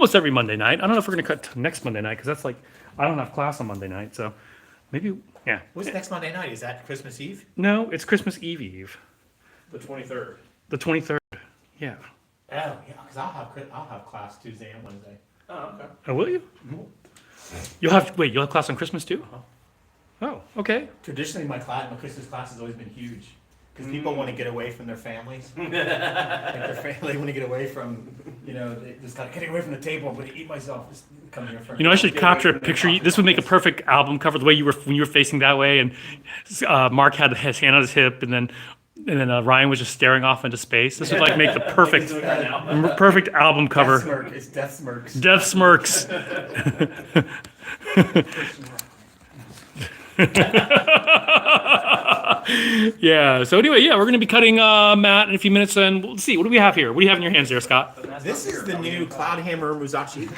almost every Monday night. I don't know if we're going to cut to next Monday night because that's like, I don't have class on Monday night. So maybe, yeah. What's next Monday night? Is that Christmas Eve? No, it's Christmas Eve. The 23rd. The 23rd. Yeah. Oh, yeah, because I'll have class Tuesday and Wednesday. Oh, okay. Oh, will you? Mm-hmm. You'll have class on Christmas too? Oh, okay. Traditionally, my Christmas class has always been huge. Because people want to get away from their families. Like they want to get away from, they just got to get away from the table. I'm going to eat myself. Just come here for I should capture a picture. This would make a perfect album cover. The way you were when you were facing that way, and Mark had his hand on his hip, and then Ryan was just staring off into space. This would make the perfect album cover. It's Death Smirks. Death Smirks. Yeah. So anyway, we're going to be cutting Matt in a few minutes, and we'll see. What do we have here? What do you have in your hands there, Scott? This is the new Cloud Hammer Musashi,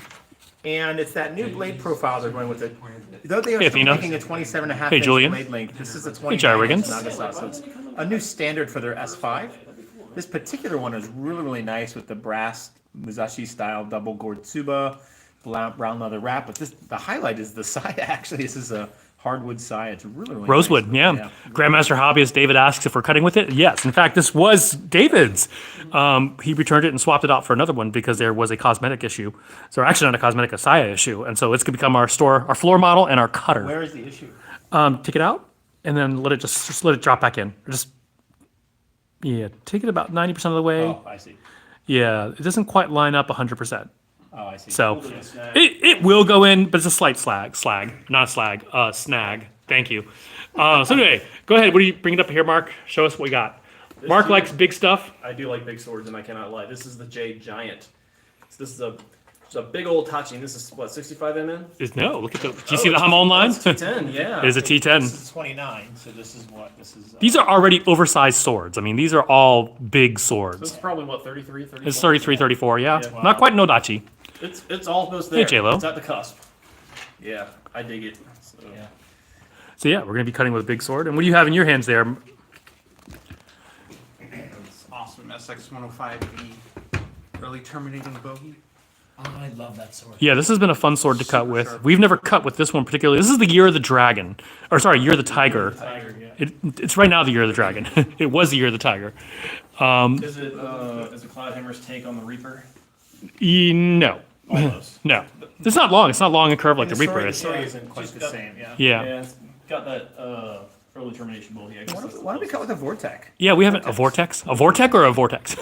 and it's that new blade profile they're going with it. Though they are still making a 27.5 inch blade length, this is a 29 inch Nagasa, so it's a new standard for their S5. This particular one is really, really nice with the brass Musashi style double gored tsuba, brown leather wrap. But the highlight is the side. Actually, this is a hardwood side. It's really, really rosewood, nice. yeah. Grandmaster Hobbyist David asks if we're cutting with it. Yes, in fact, this was David's. He returned it and swapped it out for another one because there was a cosmetic issue. So actually not a cosmetic, a Saya issue. And so it's going to become our floor model and our cutter. Where is the issue? Take it out and then let it drop back in. Take it about 90% of the way. Oh, I see. Yeah, it doesn't quite line up 100%. Oh, I see. So it will go in, but it's a slight snag. Thank you. So anyway, go ahead. What do you bring it up here, Mark? Show us what we got. Mark likes big stuff. I do like big swords, and I cannot lie. This is the Jade Giant. So this is a big old Tachi. This is what, 65 mm? No, look at the. Do you see the Hamon line? It's T10, yeah. It is a T10. This is 29, so this is what? This is. These are already oversized swords. I mean, these are all big This swords. is probably what, 33, 34? It's 33, 34, yeah. Yeah. Not quite Nodachi. It's almost there. J-Lo. It's at the cusp. Yeah, I dig it. So. Yeah. So yeah, we're going to be cutting with a big sword. And what do you have in your hands there? It's awesome. SX105E, early terminating bogey. Oh, I love that sword. Yeah, this has been a fun sword to cut Super with. sharp. We've never cut with this one particularly. This is the Year of the Dragon. Or sorry, Year of the Tiger. Tiger, yeah. It's right now the Year of the Dragon. It was the Year of the Tiger. Is it Cloud Hammer's take on the Reaper? No. Almost. No. It's not long. It's not long and curved like the Reaper The is. story isn't quite the same, yeah. Yeah. It's got that early termination bull. Yeah, Why don't we cut with a Vortex? Yeah, we haven't. A Vortex? A Vortex or a Vortex?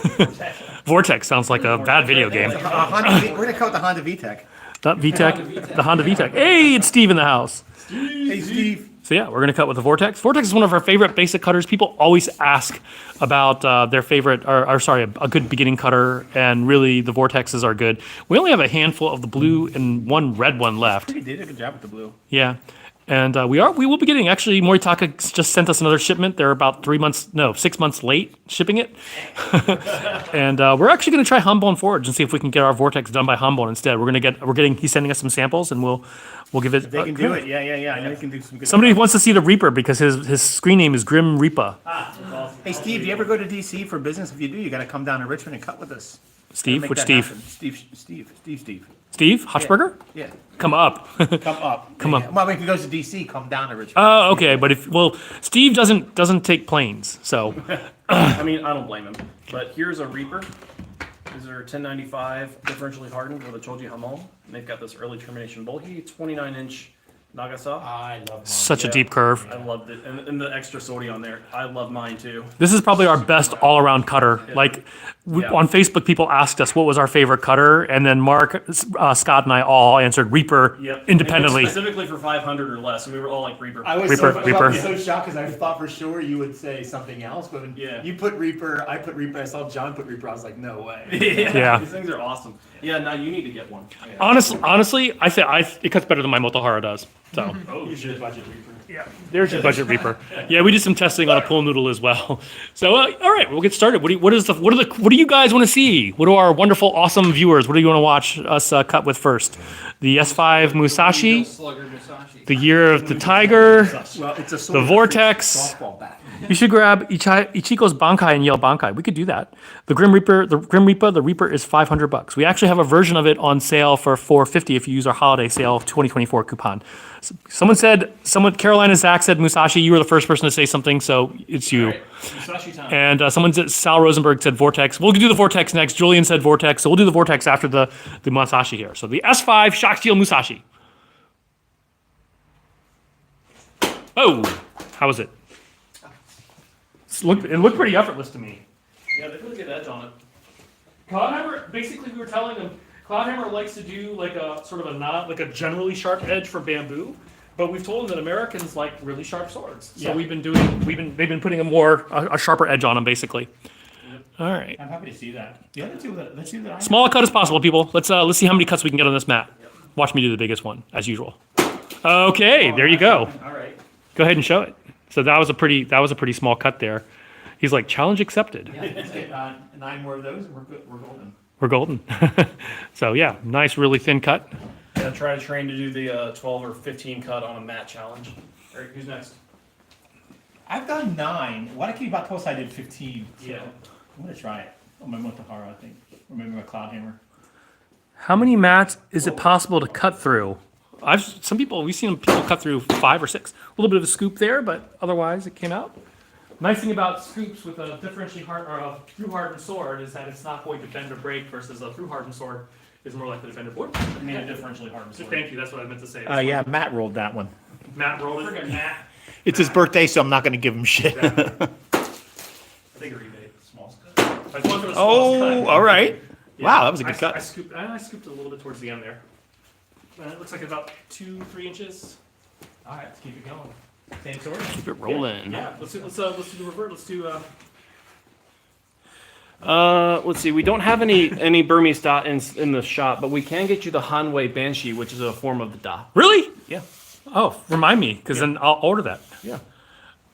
Vortex sounds like a bad video game. We're going to cut with the Honda VTEC. Not VTEC, the Honda VTEC. Hey, it's Steve in the house. Hey, Steve. So yeah, we're going to cut with the Vortex. Vortex is one of our favorite basic cutters. People always ask about their favorite, a good beginning cutter, and really the Vortexes are good. We only have a handful of the blue and one red one left. He did a good job with the blue. Yeah. And we will be getting, actually, Moritaka just sent us another shipment. They're about 6 months late shipping it. And we're actually going to try Humboldt Forge and see if we can get our Vortex done by Humboldt instead. He's sending us some samples and we'll give it. They can do it. Yeah. I know you can do some good Somebody stuff. wants to see the Reaper because his screen name is Grim Reaper. Hey, Steve, do you ever go to DC for business? If you do, you got to come down to Richmond and cut with us. Steve? Make Which that Steve? happen. Steve. Steve? Hochberger? Yeah. Come up. Come up. Come up. Well, if he goes to DC, come down to Richmond. Oh, okay. But Steve doesn't take planes, so. I mean, I don't blame him. But here's a Reaper. These are 1095 differentially hardened with a Choji Hamon. And they've got this early termination bulky, 29-inch Nagasa. I love mine. Such a deep curve. I loved it. And the extra sodi on there. I love mine too. This is probably our best all-around cutter. Like on Facebook, people asked us what was our favorite cutter, and then Mark, Scott, and I all answered Reaper independently. Specifically for 500 or less, and we were all like Reaper. I was Reaper. so shocked because I thought for sure you would say something else, but when you put Reaper, I put Reaper, I saw John put Reaper, I was like, no way. Yeah. These things are awesome. Yeah, now you need to get one. Honestly, I say it cuts better than my Motohara does. So Oh, you should budget Reaper. Yeah, there's your budget reaper. Yeah, we did some testing on a pool noodle as well. So, all right, we'll get started. What do you guys want to see? What do our wonderful, awesome viewers? What do you want to watch us cut with first? The S5 Musashi, the Year of the Tiger, Well, it's a the Vortex. You should grab Ichiko's Bankai and Yale Bankai. We could do that. The Grim Reaper, the Reaper is $500. We actually have a version of it on sale for $450 if you use our holiday sale 2024 coupon. Carolina Zach said Musashi. You were the first person to say something, so it's you. Right. Musashi time. And someone said, Sal Rosenberg said Vortex. We'll do the Vortex next. Julian said Vortex, so we'll do the Vortex after the Musashi here. So the S5 Shock Steel Musashi. Oh, how was it? It looked pretty effortless to me. Yeah, they put a good edge on it. Cloudhammer, basically we were telling them, Cloudhammer likes to do like a sort of a generally sharp edge for bamboo, but we've told them that Americans like really sharp swords. So they've been putting a sharper edge on them basically. All right. I'm happy to see that. The other two that I Small cut as possible, people. Let's see how many cuts we can get on this mat. Watch me do the biggest one, as usual. Okay, there you go. All right. Go ahead and show it. So that was a pretty small cut there. He's like, challenge accepted. Yeah, let's get 9 more of those and we're good. We're golden. We're golden. So yeah, nice, really thin cut. Yeah, try to train to do the 12 or 15 cut on a mat challenge. All right, who's next? I've done 9. What I keep about 12, I did 15. So Yeah. I'm gonna try it. On my Motahara, I think. Or maybe my Cloudhammer. How many mats is it possible to cut through? We've seen people cut through 5 or 6. A little bit of a scoop there, but otherwise it came out. Nice thing about scoops with a differentially hard or a through hardened sword is that it's not going to bend or break versus a through hardened sword is more likely to bend or break. I mean, a differentially hardened sword. Thank you, that's what I meant to say. Yeah, Matt rolled that one. Matt Roland. Matt. It's his birthday, so I'm not gonna give him shit. I think a rebate, small cut. Oh, all right. Wow, that was a good cut. I scooped it a little bit towards the end there. It looks like about 2-3 inches. All right, let's keep it going. Same sword. Keep it rolling. Yeah, Let's do the revert. Let's do. let's see. We don't have any Burmese da in the shop, but we can get you the Hanwei Banshee, which is a form of the da. Really? Yeah. Oh, remind me, because then I'll order that. Yeah.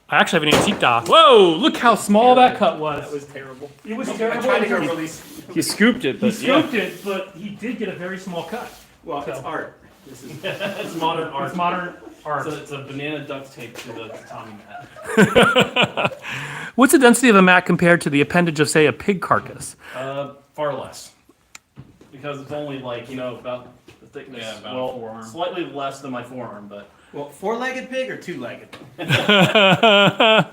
I actually have an antique da. Whoa! Look how small that cut was. That was terrible. It was I terrible. tried to go really. He scooped it, He but scooped it, but he did get a very small cut. Well, it's art. This is it's modern art. It's modern art. It's a banana duct tape to the tatami mat. What's the density of a mat compared to the appendage of, say, a pig carcass? Far less, because it's only like about the thickness. Yeah, about a forearm. Slightly less than my forearm, but Well, 4-legged pig or 2-legged? that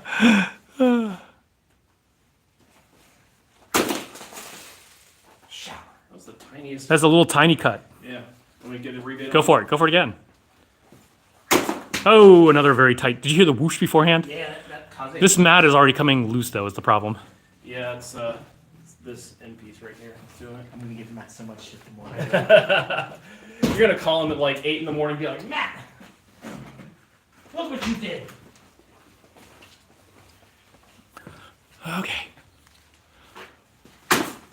was the tiniest. That's a little tiny cut. Yeah. Let me get a rebate. Go for it. Go for it again. Oh, another very tight. Did you hear the whoosh beforehand? Yeah, that caused This mat is already coming loose, though, is the problem. Yeah, it's this end piece right here. It's doing it. I'm gonna give Matt so much shit tomorrow. You're gonna call him at like 8 in the morning and be like, Matt, look what you did. Okay.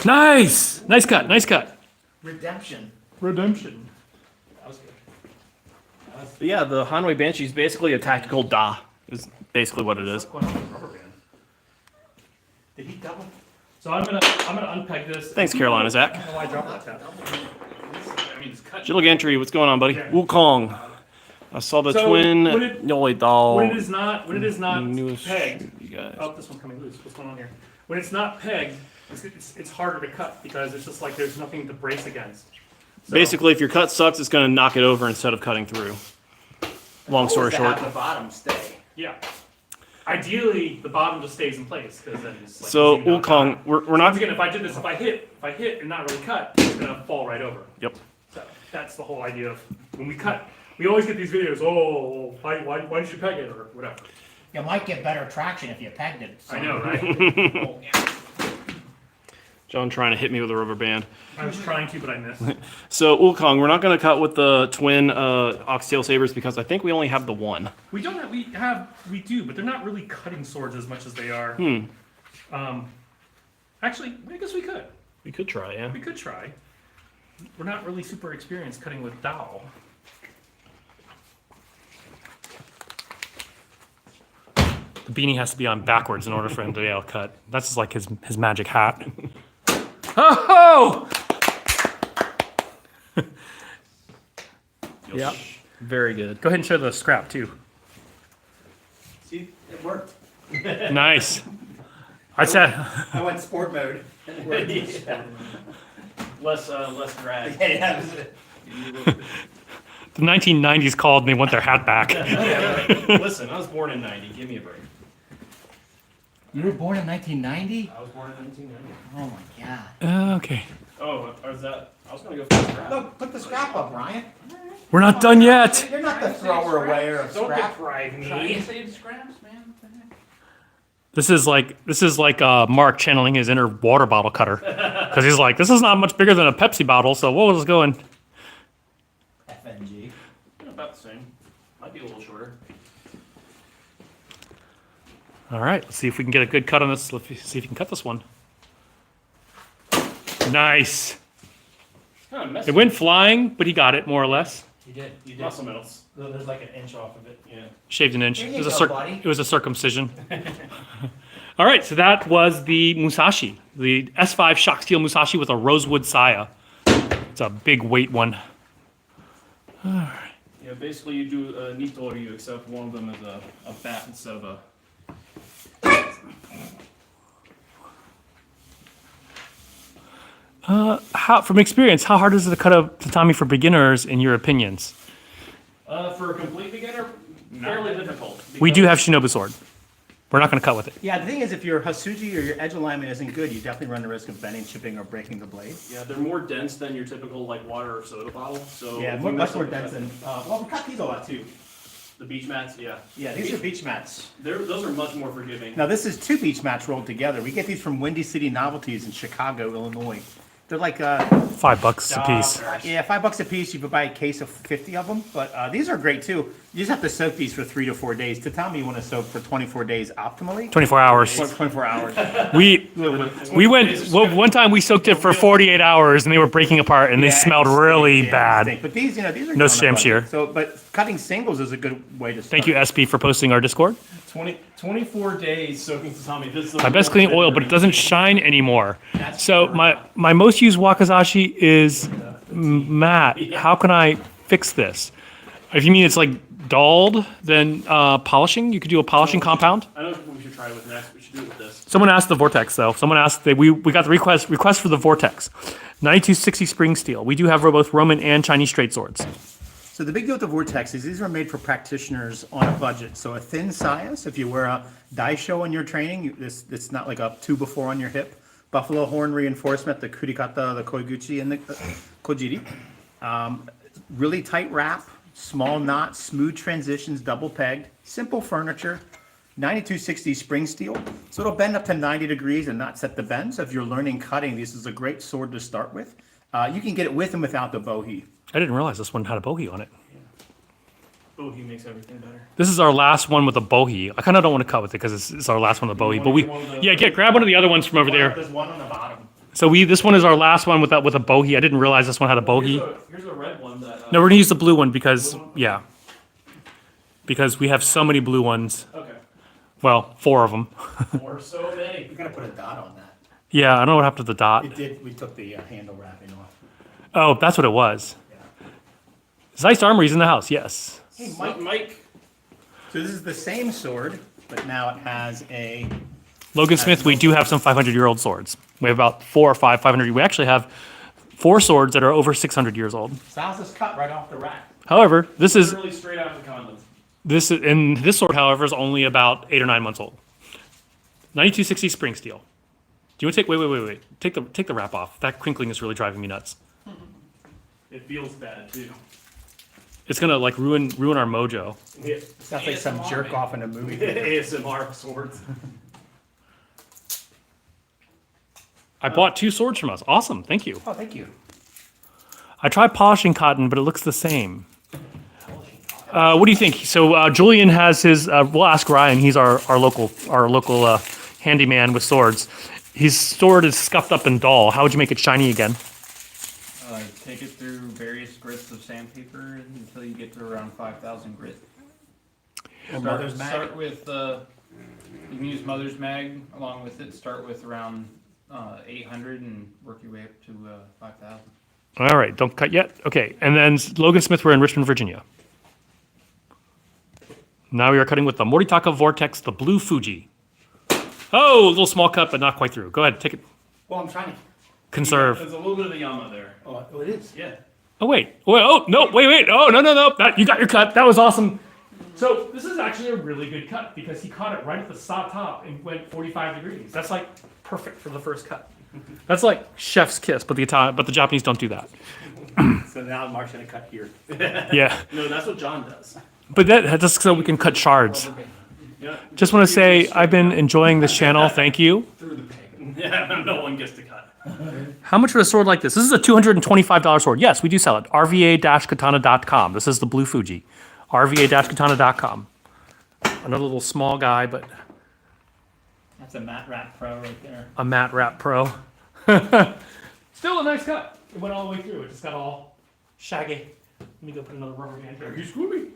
Nice! Nice cut, nice cut. Redemption. Redemption. That was good. But yeah, the Hanwei Banshee is basically a tactical da. Is basically what it is. Did he double? So I'm gonna unpeg this. Thanks, Carolina Zach. I don't know why I dropped that tap. I mean, it's cut. Jillig Entry, what's going on, buddy? Wukong. I saw the So, twin when it- Yoli doll. When it is not newest pegged. you guys. Oh, this one's coming loose. What's going on here? When it's not pegged, it's harder to cut because it's just like there's nothing to brace against. So- Basically, if your cut sucks, it's going to knock it over instead of cutting through. Long story short. The bottom stay. Yeah. Ideally, the bottom just stays in place because then it's like. So easy to Wukong, cut. we're not. Once again, if I did this, if I hit and not really cut, it's gonna fall right over. Yep. So that's the whole idea of when we cut. We always get these videos. Oh, why did you peg it or whatever? You might get better traction if you pegged it. I know, right? John trying to hit me with a rubber band. I was trying to, but I missed. So Wukong, we're not going to cut with the twin oxtail sabers because I think we only have the one. We don't. We do, but they're not really cutting swords as much as they are. Actually, I guess we could. We could try, yeah. We could try. We're not really super experienced cutting with dowel. The beanie has to be on backwards in order for him to be able to cut. That's just like his magic hat. Oh! Yep. Very good. Go ahead and show the scrap too. See, it worked. Nice. I said. I went sport mode. Less drag. Yeah. The 1990s called and they want their hat back. Listen, I was born in 90. Give me a break. You were born in 1990? I was born in 1990. Oh my god. Okay. Oh, is that? I was gonna go for the scrap. Look, put the scrap up, Ryan. We're not done yet. You're not the thrower away of Don't scrap. deprive me. Try and save scraps, man. What the heck? This is like Mark channeling his inner water bottle cutter, because he's like, this is not much bigger than a Pepsi bottle, so what was going? FNG. About the same. Might be a little shorter. All right, let's see if we can get a good cut on this. Let's see if you can cut this one. Nice. Kind of messy. It went flying, but he got it more or less. You did. You did. Muscle metals. There's like an inch off of it. Yeah. Shaved an inch. There It you was, go, buddy. it was a circumcision. All right, so that was the Musashi, the S5 shock steel Musashi with a rosewood saya. It's a big weight one. Yeah, basically you do a Nito, you accept one of them as a bat instead of a. From experience, how hard is it to cut a tatami for beginners, in your opinions? For a complete beginner, fairly difficult. We do have Shinobu sword. We're not going to cut with it. Yeah, the thing is, if your Hasuji or your edge alignment isn't good, you definitely run the risk of bending, chipping, or breaking the blade. Yeah, they're more dense than your typical like water or soda bottle. So Yeah, if you much mess more up with dense that- than. Well, we cut these a lot too. the beach mats. Yeah, Yeah, these are beach mats. those are much more forgiving. Now, this is two beach mats rolled together. We get these from Windy City Novelties in Chicago, Illinois. They're like, $5 a piece. yeah, $5 a piece. You could buy a case of 50 of them. But these are great too. You just have to soak these for 3 to 4 days. Tatami, you want to soak for 24 days optimally. 24 hours. 24 hours. We went one time. We soaked it for 48 hours, and they were breaking apart, and they Yeah, smelled it really stinks, yeah, it bad. stinks. But these, these are No going on a Shamshir. budget. So, but cutting singles is a good way to start. Thank you, SP, for posting our Discord. 24 days soaking tatami. This is the My best clean oil, but it doesn't shine anymore. So my most used wakizashi is matte. How can I fix this? If you mean it's like dulled, then polishing. You could do a polishing compound. I know what we should try with next. We should do it with this. Someone asked the Vortex though. Someone asked that we got the request for the Vortex, 9260 spring steel. We do have both Roman and Chinese straight swords. So the big deal with the Vortex is these are made for practitioners on a budget. So a thin size, if you wear a daisho in your training, it's not like a 2x4 on your hip. Buffalo horn reinforcement, the kurikata, the koiguchi, and the kojiri. Really tight wrap, small knot, smooth transitions, double pegged, simple furniture. 9260 spring steel, so it'll bend up to 90 degrees and not set the bend. So if you're learning cutting, this is a great sword to start with. You can get it with and without the bohi. I didn't realize this one had a bohi on it. Bohi makes everything better. This is our last one with a bohi. I kind of don't want to cut with it because it's our last one with a bohi. But grab one of the other ones from over there. There's one on the bottom. So this one is our last one with a bohi. I didn't realize this one had a bohi. Here's a red one that. No, we're gonna use the blue one because we have so many blue ones. Okay. Well, 4 of them. Or so many. We're gonna put a dot on that. Yeah, I don't know what happened to the dot. It did. We took the handle wrapping off. Oh, that's what it was. Zeiss Armory's in the house. Yes. Hey, Mike. So this is the same sword, but now it has a. Logan Smith, we do have some 500-year-old swords. We have about 4 or 5 500. We actually have 4 swords that are over 600 years old. Styles is cut right off the rack. However, this Literally straight out of the condoms. this sword, however, is only about 8 or 9 months old. 9260 spring steel. Do you want to wait? Take the wrap off. That crinkling is really driving me nuts. It feels bad too. It's gonna like ruin our mojo. Yeah. Sounds like some jerk off in a movie. ASMR swords. I bought 2 swords from us. Awesome, thank you. Oh, thank you. I tried polishing cotton, but it looks the same. What do you think? So Julian has his. We'll ask Ryan. He's our local handyman with swords. His sword is scuffed up and dull. How would you make it shiny again? Take it through various grits of sandpaper until you get to around 5,000 grit. Brothers Start with You can use Mother's Mag along with it. Start with around 800 and work your way up to 5,000. All right, don't cut yet. Okay, and then Logan Smith, we're in Richmond, Virginia. Now we are cutting with the Moritaka Vortex, the Blue Fuji. Oh, a little small cut, but not quite through. Go ahead, take it. Well, I'm trying to. Conserve. There's a little bit of the Yama there. Oh, it is. Yeah. Oh, wait. Oh, no, wait. Oh, no. You got your cut. That was awesome. So this is actually a really good cut because he caught it right at the top and went 45 degrees. That's like perfect for the first cut. That's like chef's kiss, but the Japanese don't do that. So now Mark's gonna cut here. Yeah. No, that's what John does. But that's just so we can cut shards. Yeah. Just want to say I've been enjoying this channel. Thank you. Yeah, no one gets to cut. How much for a sword like this? This is a $225 sword. Yes, we do sell it. RVA-Katana.com. This is the Blue Fuji. RVA-Katana.com. Another little small guy, but That's a Matte Wrap Pro right there. a matte wrap pro. Still a nice cut. It went all the way through. It just got all shaggy. Let me go put another rubber band here. You screw me.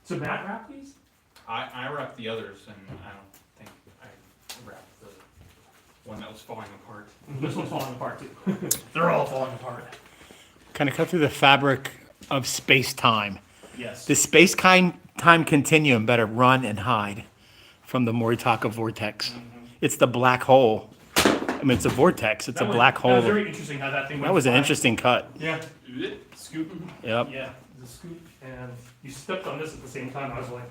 So matte wrap these? I wrapped the others, and I don't think I wrapped the one that was falling apart. This one's falling apart too. They're all falling apart. Kind of cut through the fabric of space-time. Yes. The space-time continuum better run and hide from the Moritaka vortex. It's the black hole. I mean, it's a vortex. It's a black That hole. was very interesting how that thing went. That was an flying. interesting cut. Yeah. Scoop. Yep. Yeah. The scoop, and you stepped on this at the same time. I was like,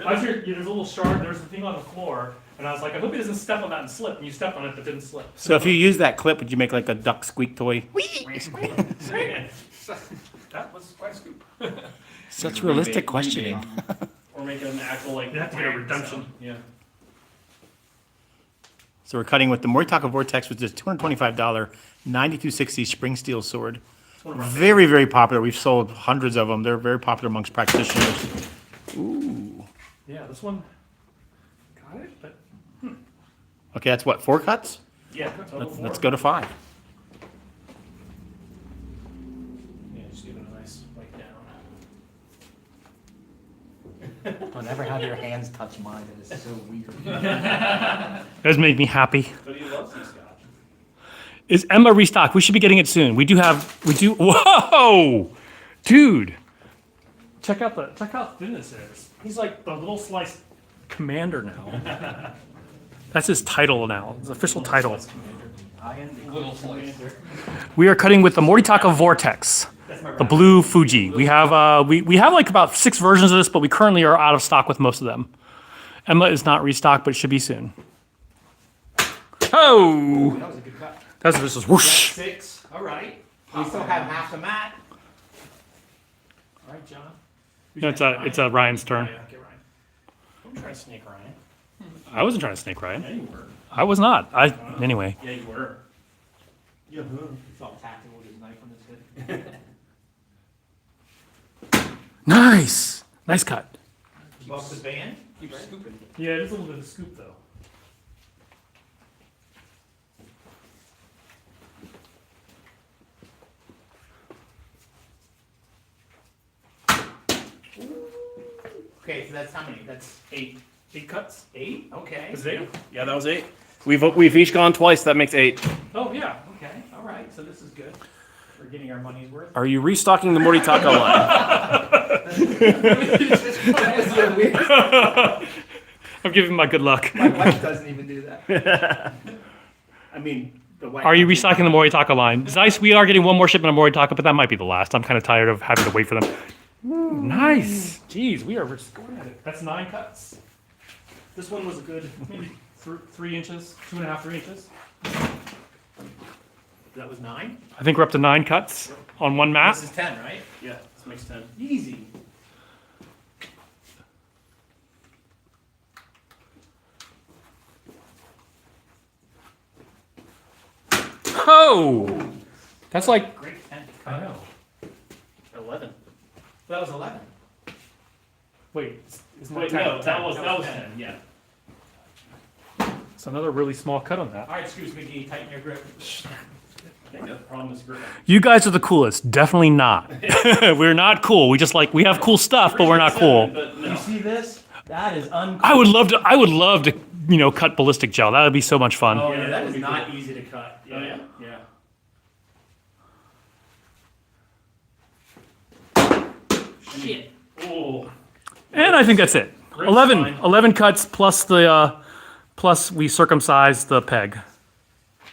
I was here, there's a little shard, there's a thing on the floor, and I was like, I hope he doesn't step on that and slip. And you stepped on it, but didn't slip. So if you use that clip, would you make like a duck squeak toy? That was quite a scoop. Such realistic questioning. Or make it an actual like. You have to get a redemption. sound. Yeah. So we're cutting with the Moritaka Vortex, which is $225 9260 spring steel sword. Very, very popular. We've sold hundreds of them. They're very popular amongst practitioners. Ooh. Yeah, this one got it, but Okay, that's what, 4 cuts? yeah. Let's go to 5. Yeah, just give it a nice wipe down. Don't ever have your hands touch mine. It is so weird. Those make me happy. But he loves these scotch. Is Emma restocked? We should be getting it soon. We do. Whoa, dude! Check how thin this is. He's like the little slice commander now. That's his title now. His official title. Little slice. We are cutting with the Moritaka Vortex, the Blue Fuji. We have we have like about 6 versions of this, but we currently are out of stock with most of them. Emma is not restocked, but it should be soon. Oh! That was a good cut. That's this is whoosh. 6. All right. We still have half the mat. All right, John. No, it's Ryan's turn. Yeah, get Ryan. Don't try to snake Ryan. I wasn't trying to snake Ryan. Yeah, you were. I was not. Anyway. Yeah, you were. Yeah. It's all tactical with his knife on his head. Nice cut. Off the band. Keep scooping. Yeah, it is a little bit of a scoop though. Okay, so that's how many? That's 8 cuts. 8? Okay. Is it 8? Yeah, that was 8. We've each gone twice. That makes 8. Oh yeah. Okay, all right. So this is good. We're getting our money's worth. Are you restocking the Moritaka line? I'm giving my good luck. My wife doesn't even do that. I mean, the wife. Are you restocking the Moritaka line? Zeiss, we are getting one more shipment of Moritaka, but that might be the last. I'm kind of tired of having to wait for them. Ooh, nice. Jeez, we're just going at it. That's 9 cuts. This one was a good maybe 3 inches, 2.5, 3 inches. That was 9? I think we're up to 9 cuts on one mat. This is 10, right? Yeah, this makes 10. Easy. Oh! That's like, Great 10. I know. 11. That was 11. Wait, isn't Wait, that 10? no, that was 10. Yeah. It's another really small cut on that. All right, Scoots McGee, tighten your grip. Okay, no problem. on this griffin. You guys are the coolest. Definitely not. We're not cool. We just we have cool stuff, but we're not cool. But no. You see this? That is uncool. I would love to, cut ballistic gel. That would be so much fun. Oh, Yeah, yeah, that that is would be not cool. easy to cut. Oh, yeah. Shit. Oh. And I think that's it. Grip's 11, fine. 11 cuts plus plus we circumcised the peg.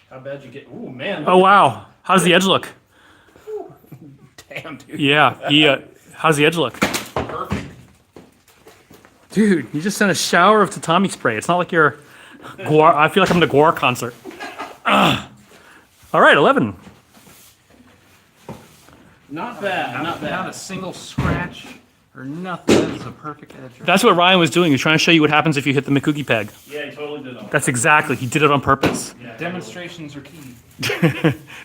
How bad you get? Ooh, man. Oh wow. How does the edge look? Damn, dude. Yeah. How does the edge look? Perfect. Dude, you just sent a shower of tatami spray. It's not like you're Guar. I feel like I'm at a Guar concert. All right, 11. Not bad. Not Not bad. a single scratch or nothing. That is a perfect edge. That's what Ryan was doing. He was trying to show you what happens if you hit the Mikugi peg. Yeah, he totally did. That's exactly. He did it on purpose. Yeah, Demonstrations are key.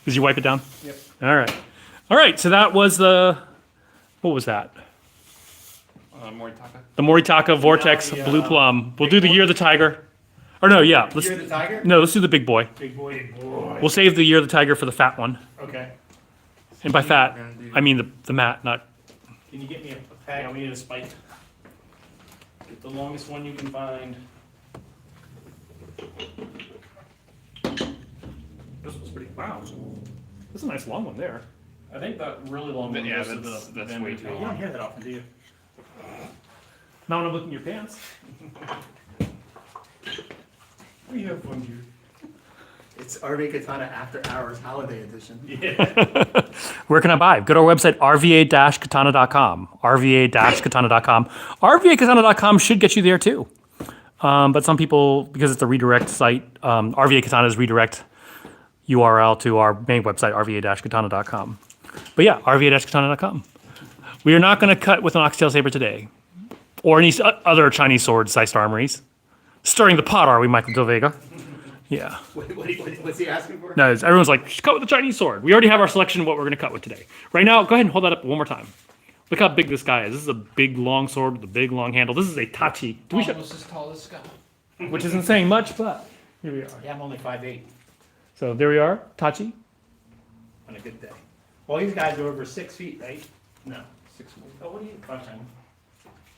Did you wipe it down? Yep. All right. So that was what was that? Moritaka. The Moritaka Vortex the, Blue Plum. We'll do the Year of the Tiger. Or no, yeah. You're the tiger? No, let's do the big boy. Big boy. Boy. We'll save the Year of the Tiger for the fat one. Okay. And by fat, I mean the mat, not. Can you get me a Yeah, pack? we need a spike. Get the longest one you can find. This was pretty. Wow. This is a nice long one there. I think that really long one Yeah, goes to that's the way bend. too You don't hear that often, do you? Now when I'm looking at your pants. We have fun here. It's RVA Katana After Hours Holiday Edition. Where can I buy? Go to our website, rva-katana.com. rva-katana.com. rva-katana.com should get you there too. But some people, because it's a redirect site, RVA Katana's redirect URL to our main website, rva-katana.com. But yeah, rva-katana.com. We are not going to cut with an oxtail saber today, or any other Chinese swords, Zeist armories. Stirring the pot, are we, Michael Del Vega? Yeah. What's he asking for? No, everyone's like, just cut with the Chinese sword. We already have our selection of what we're going to cut with today. Right now, go ahead and hold that up one more time. Look how big this guy is. This is a big, long sword with a big, long handle. This is a tachi. Do we show, Almost as tall as Scott. which isn't saying much, but here we are. Yeah, I'm only 5'8" So there we are, tachi. on a good day. Well, these guys are over 6 feet, right? No. 6'1". Oh, what are you? 5'10".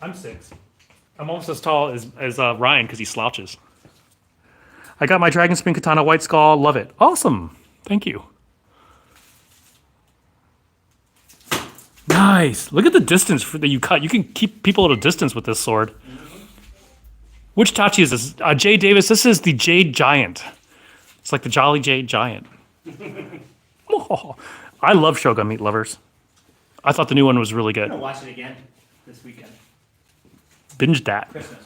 I'm 6. I'm almost as tall as Ryan because he slouches. I got my Dragon Spin Katana White Skull. Love it. Awesome. Thank you. Nice. Look at the distance that you cut. You can keep people at a distance with this sword. Which Tachi is this? Jade Davis. This is the Jade Giant. It's like the Jolly Jade Giant. Oh, I love Shogun Meat Lovers. I thought the new one was really I'm good. gonna watch it again this weekend. Binge that. Christmas.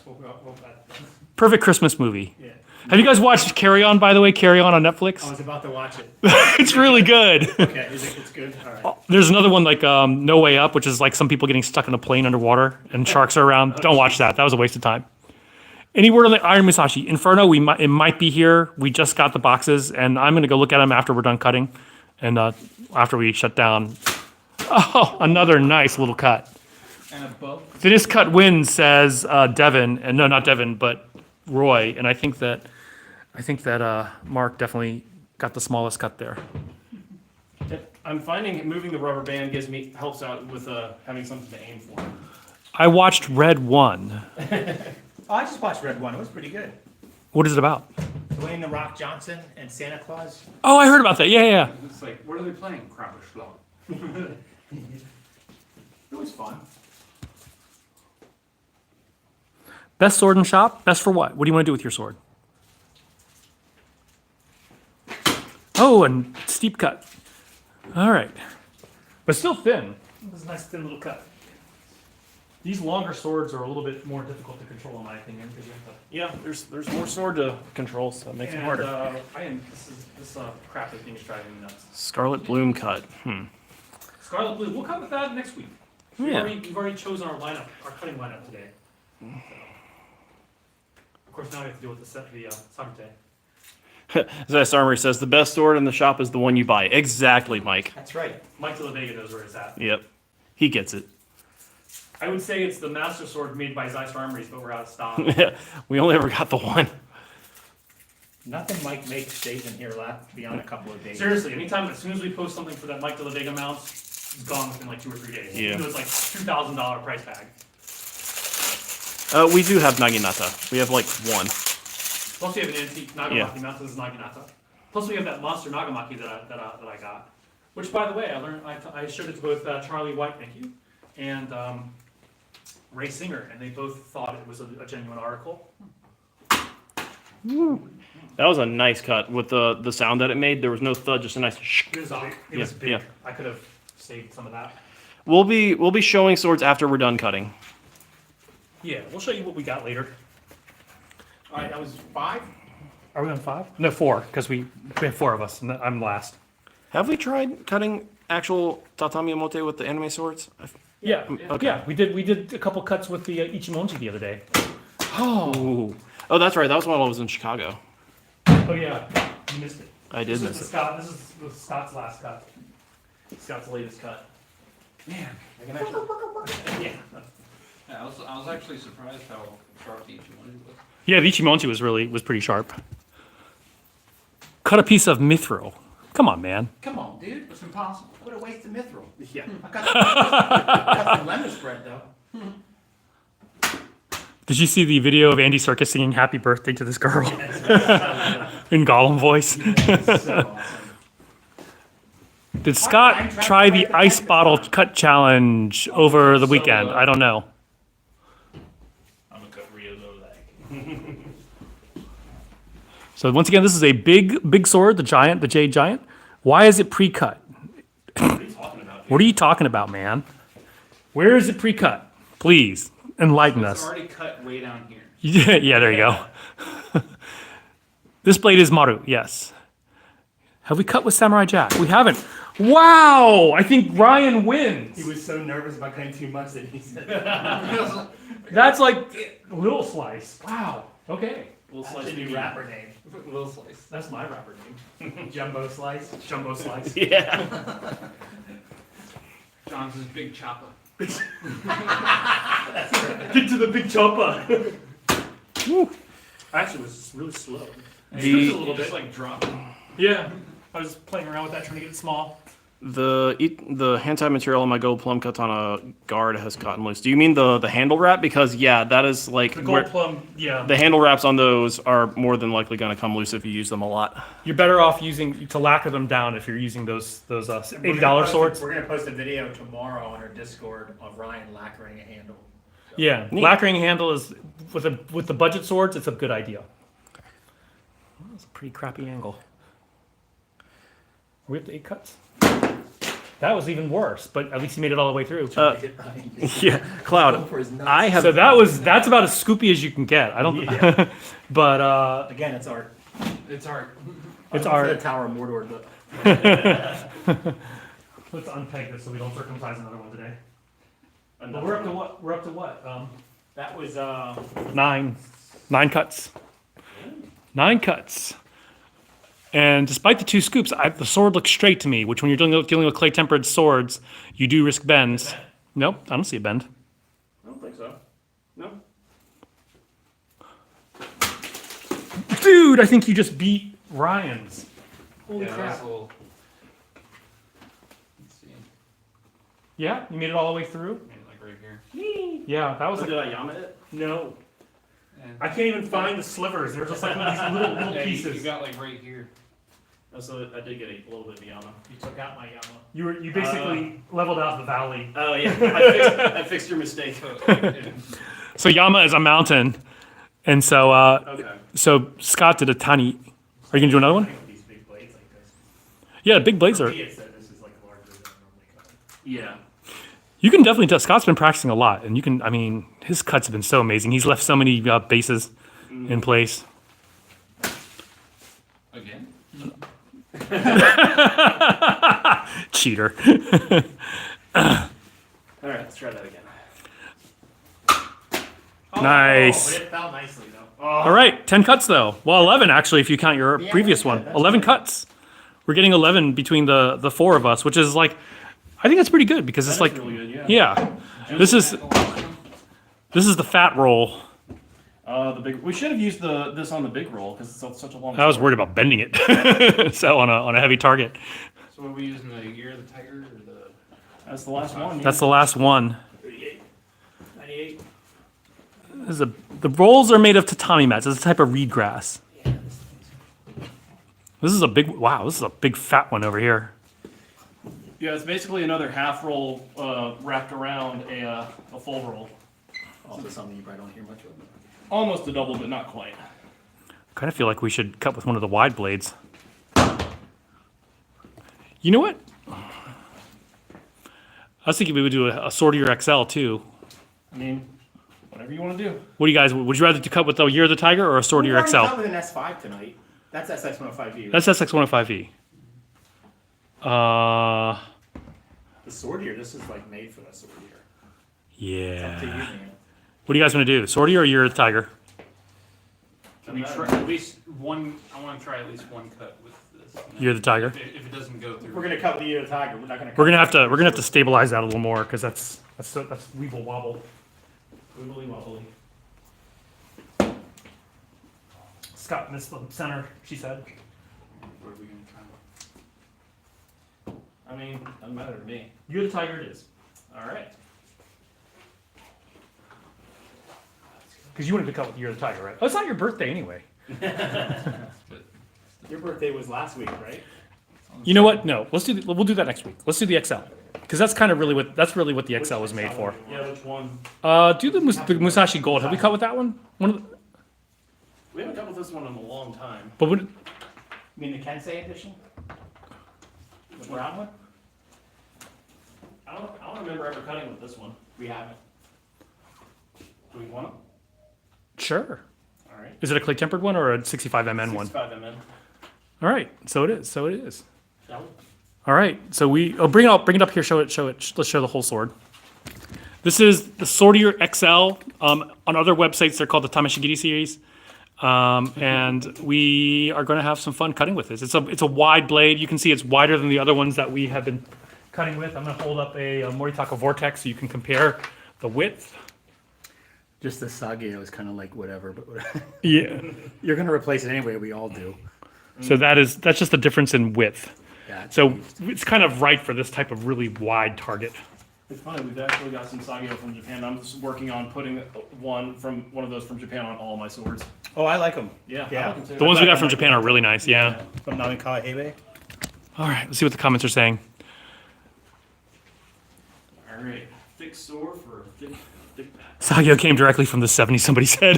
Perfect Christmas movie. Yeah. Have you guys watched Carry On, by the way? Carry On I Netflix? was about to watch it. It's really good. Okay, it's good? All right. There's another one like No Way Up, which is like some people getting stuck in a plane underwater and sharks are around. Don't watch that. That was a waste of time. Any word on the Iron Musashi? Inferno, it might be here. We just got the boxes, and I'm going to go look at them after we're done cutting and after we shut down. Oh, another nice little cut. And above. Thinnest cut wins, says Devin, and no, not Devin, but Roy. And I think that Mark definitely got the smallest cut there. I'm finding moving the rubber band helps out with having something to aim for. I watched Red 1. Oh, I just watched Red One. It was pretty good. What is it about? Dwayne the Rock Johnson and Santa Claus. Oh, I heard about that. Yeah. It's like, what are they playing? Crabbish Law. It was fun. Best sword in shop? Best for what? What do you want to do with your sword? Oh, and steep cut. All right. But still thin. This is a nice thin little cut. These longer swords are a little bit more difficult to control, in my opinion. Because you have to, Yeah, there's more sword to control, so it makes it harder. this crap that's being driving me nuts. Scarlet Bloom cut. Scarlet Blue. We'll cut with that next week. Yeah. We've already chosen our lineup, our cutting lineup today. So. Of course, now we have to deal with the Sakute. Zeist Armory says the best sword in the shop is the one you buy. Exactly, Mike. That's right. Mike De La Vega knows where it's at. Yep. He gets it. I would say it's the master sword made by Zeist Armories, but we're out of stock. We only ever got the one. Nothing Mike makes stays in here left beyond a couple of days. Seriously, anytime, as soon as we post something for that Mike De La Vega mounts, it's gone within like 2 or 3 days. Yeah. It was like $2,000 price tag. We do have Naginata. We have like one. Plus we have an antique Nagamaki mount. This is Naginata. Plus we have that monster Nagamaki that I got. Which, by the way, I showed it to both Charlie White, thank you, and Ray Singer, and they both thought it was a genuine article. That was a nice cut with the sound that it made. There was no thud, just a nice. It was big. Yeah. I could have saved some of that. We'll be showing swords after we're done cutting. Yeah, we'll show you what we got later. All right, that was 5. Are we on 5? No, 4, because we have 4 of us, and I'm last. Have we tried cutting actual tatami omote with the anime swords? Yeah, Okay. yeah, we did a couple cuts with the Ichimonji the other day. Oh, that's right. That was when I was in Chicago. Oh yeah, you missed it. I did miss it. This is Scott's last cut. Scott's latest cut. Man, I can actually, yeah. yeah, I was actually surprised how sharp each one was. Yeah, the Ichimonji was pretty sharp. Cut a piece of mithril. Come on, man. Come on, dude. It's impossible. What a waste of mithril. Yeah. I got some lemon spread, though. Did you see the video of Andy Serkis singing "Happy Birthday" to this girl in Gollum voice? So awesome. Did Scott try the ice bottle cut challenge over the weekend? I don't know. I'm gonna cut Rio's over that. So once again, this is a big sword, the Jade Giant. Why is it pre-cut? What are you talking about, man? Where is it pre-cut? Please enlighten It's us. already cut way down here. Yeah, there you go. This blade is Maru, yes. Have we cut with Samurai Jack? We haven't. Wow! I think Ryan wins. He was so nervous about cutting too much that he said, That's like Little Slice. Wow. Okay. Little that's slice a new bikini. rapper name. Little slice. That's my rapper name. Jumbo Slice. Jumbo Slice. Yeah. John's is big chopper. Get to the big chopper. Woo. Actually, it was really slow. The- Just a little Just bit. like dropping. Yeah. I was playing around with that, trying to get it small. The hentai material on my Gold Plum Katana guard has gotten loose. Do you mean the handle wrap? Because yeah, that is like The where gold plum, yeah. the handle wraps on those are more than likely going to come loose if you use them a lot. You're better off using to lacquer them down if you're using those $80 swords. We're gonna post a video tomorrow on our Discord of Ryan lacquering a handle. Yeah, Neat. lacquering handle is with the budget swords. It's a good idea. That's a pretty crappy angle. Are we up to 8 cuts? That was even worse, but at least you made it all the way through. Yeah, Cloud. I have So that's about as scoopy as you can get. I don't. But Again, it's art. It's art. it's The art. Tower of Mordor, but Let's unpeg this so we don't circumcise another one today. But we're up to what? We're up to what? that was 9 cuts. 9 cuts. And despite the 2 scoops, the sword looks straight to me, which when you're dealing with clay-tempered swords, you do risk bends. Nope, I don't see a bend. I don't think so. No. Dude, I think you just beat Ryan's. Holy Yeah, crap. that's a little. Let's see. Yeah, you made it all the way through? Maybe like right here. Yeah, that was Did I Yama it? no. And I can't even find the slivers. They're just like these little yeah, you pieces. got like right here. Oh, so I did get a little bit of Yama. you took out my Yama. You basically leveled out the valley. Oh yeah, I fixed your mistake. So, yeah. So Yama is a mountain, and so Okay. so Scott did a tiny. Are you gonna do another one? These big blades like this. Yeah, big blades For are. me, it said this is like larger than I normally cut. Yeah. You can definitely tell. Scott's been practicing a lot, and you can. I mean, his cuts have been so amazing. He's left so many bases in place. Again. Cheater. All right, let's try that again. Nice. But it fell nicely though. All right, 10 cuts though. Well, 11 actually, if you count your Yeah, previous that's one. good, that's 11 good. cuts. We're getting 11 between the 4 of us, which is like, I think that's pretty good because it's That's like, really good, yeah. yeah. This is the fat roll. The big. We should have used this on the big roll because it's such a long. I was sword. worried about bending it. So on a heavy target. So what are we using, the Year of the Tiger or the? That's the last one. That's the last one. 98. The rolls are made of tatami mats. It's a type of reed grass. This is a big, wow, this is a big fat one over here. Yeah, it's basically another half roll wrapped around a full roll. Also something you probably don't hear much of. Almost a double, but not quite. Kind of feel like we should cut with one of the wide blades. You know what? I was thinking we would do a Sortier XL too. I mean, whatever you want to do. What do you guys, would you rather cut with the Year of the Tiger or a Sortier We're XL? already with an S5 tonight. That's SX105V. That's SX105V. The Sortier. This is like made for the Sortier. Up to you, Yeah. man. What do you guys want to do? Sortier or Year of the Tiger? Can we try at least one? I want to try at least one cut with this. Year of the Tiger. If it doesn't go through. We're gonna cut with the Year of the Tiger. We're not gonna. We're gonna have to stabilize that a little more because that's weeble wobble. Wibbly wobbly. Scott missed the center, she said. What are we gonna try? I mean, doesn't matter to me. Year of the Tiger it is. All right. Because you wanted to cut with Year of the Tiger, right? Oh, it's not your birthday anyway. Your birthday was last week, right? You know what? No, we'll do that next week. Let's do the XL. Because that's kind of really what the XL was made for. Yeah, which one? Do the Musashi Gold. Have we cut with that one? We haven't cut with this one in a long time. But You mean the Kensei edition? The brown one? I don't remember ever cutting with this one. We haven't. Do we want it? sure. All right. Is it a clay tempered one or a 65 mn one? 65 mm. All right, so it is. So it is. Shall we? All right, so bring it up here. Show it. Let's show the whole sword. This is the Sortier XL. On other websites, they're called the Tamashigiri series, and we are going to have some fun cutting with this. It's a wide blade. You can see it's wider than the other ones that we have been cutting with. I'm going to hold up a Moritaka Vortex so you can compare the width. Just the Sagio is kind of like whatever, but Yeah. you're gonna replace it anyway. We all do. So that's just the difference in width. Yeah. So it's kind of right for this type of really wide target. It's funny, we've actually got some Sagio from Japan. I'm just working on putting one of those from Japan on all my swords. Oh, I like them. Yeah, Yeah. I like them too. The ones we got from Japan are really nice. Yeah. From Namikawa Hebe. All right. Let's see what the comments are saying. All right, thick sword for a thick back. Sagyo came directly from the 70s. Somebody said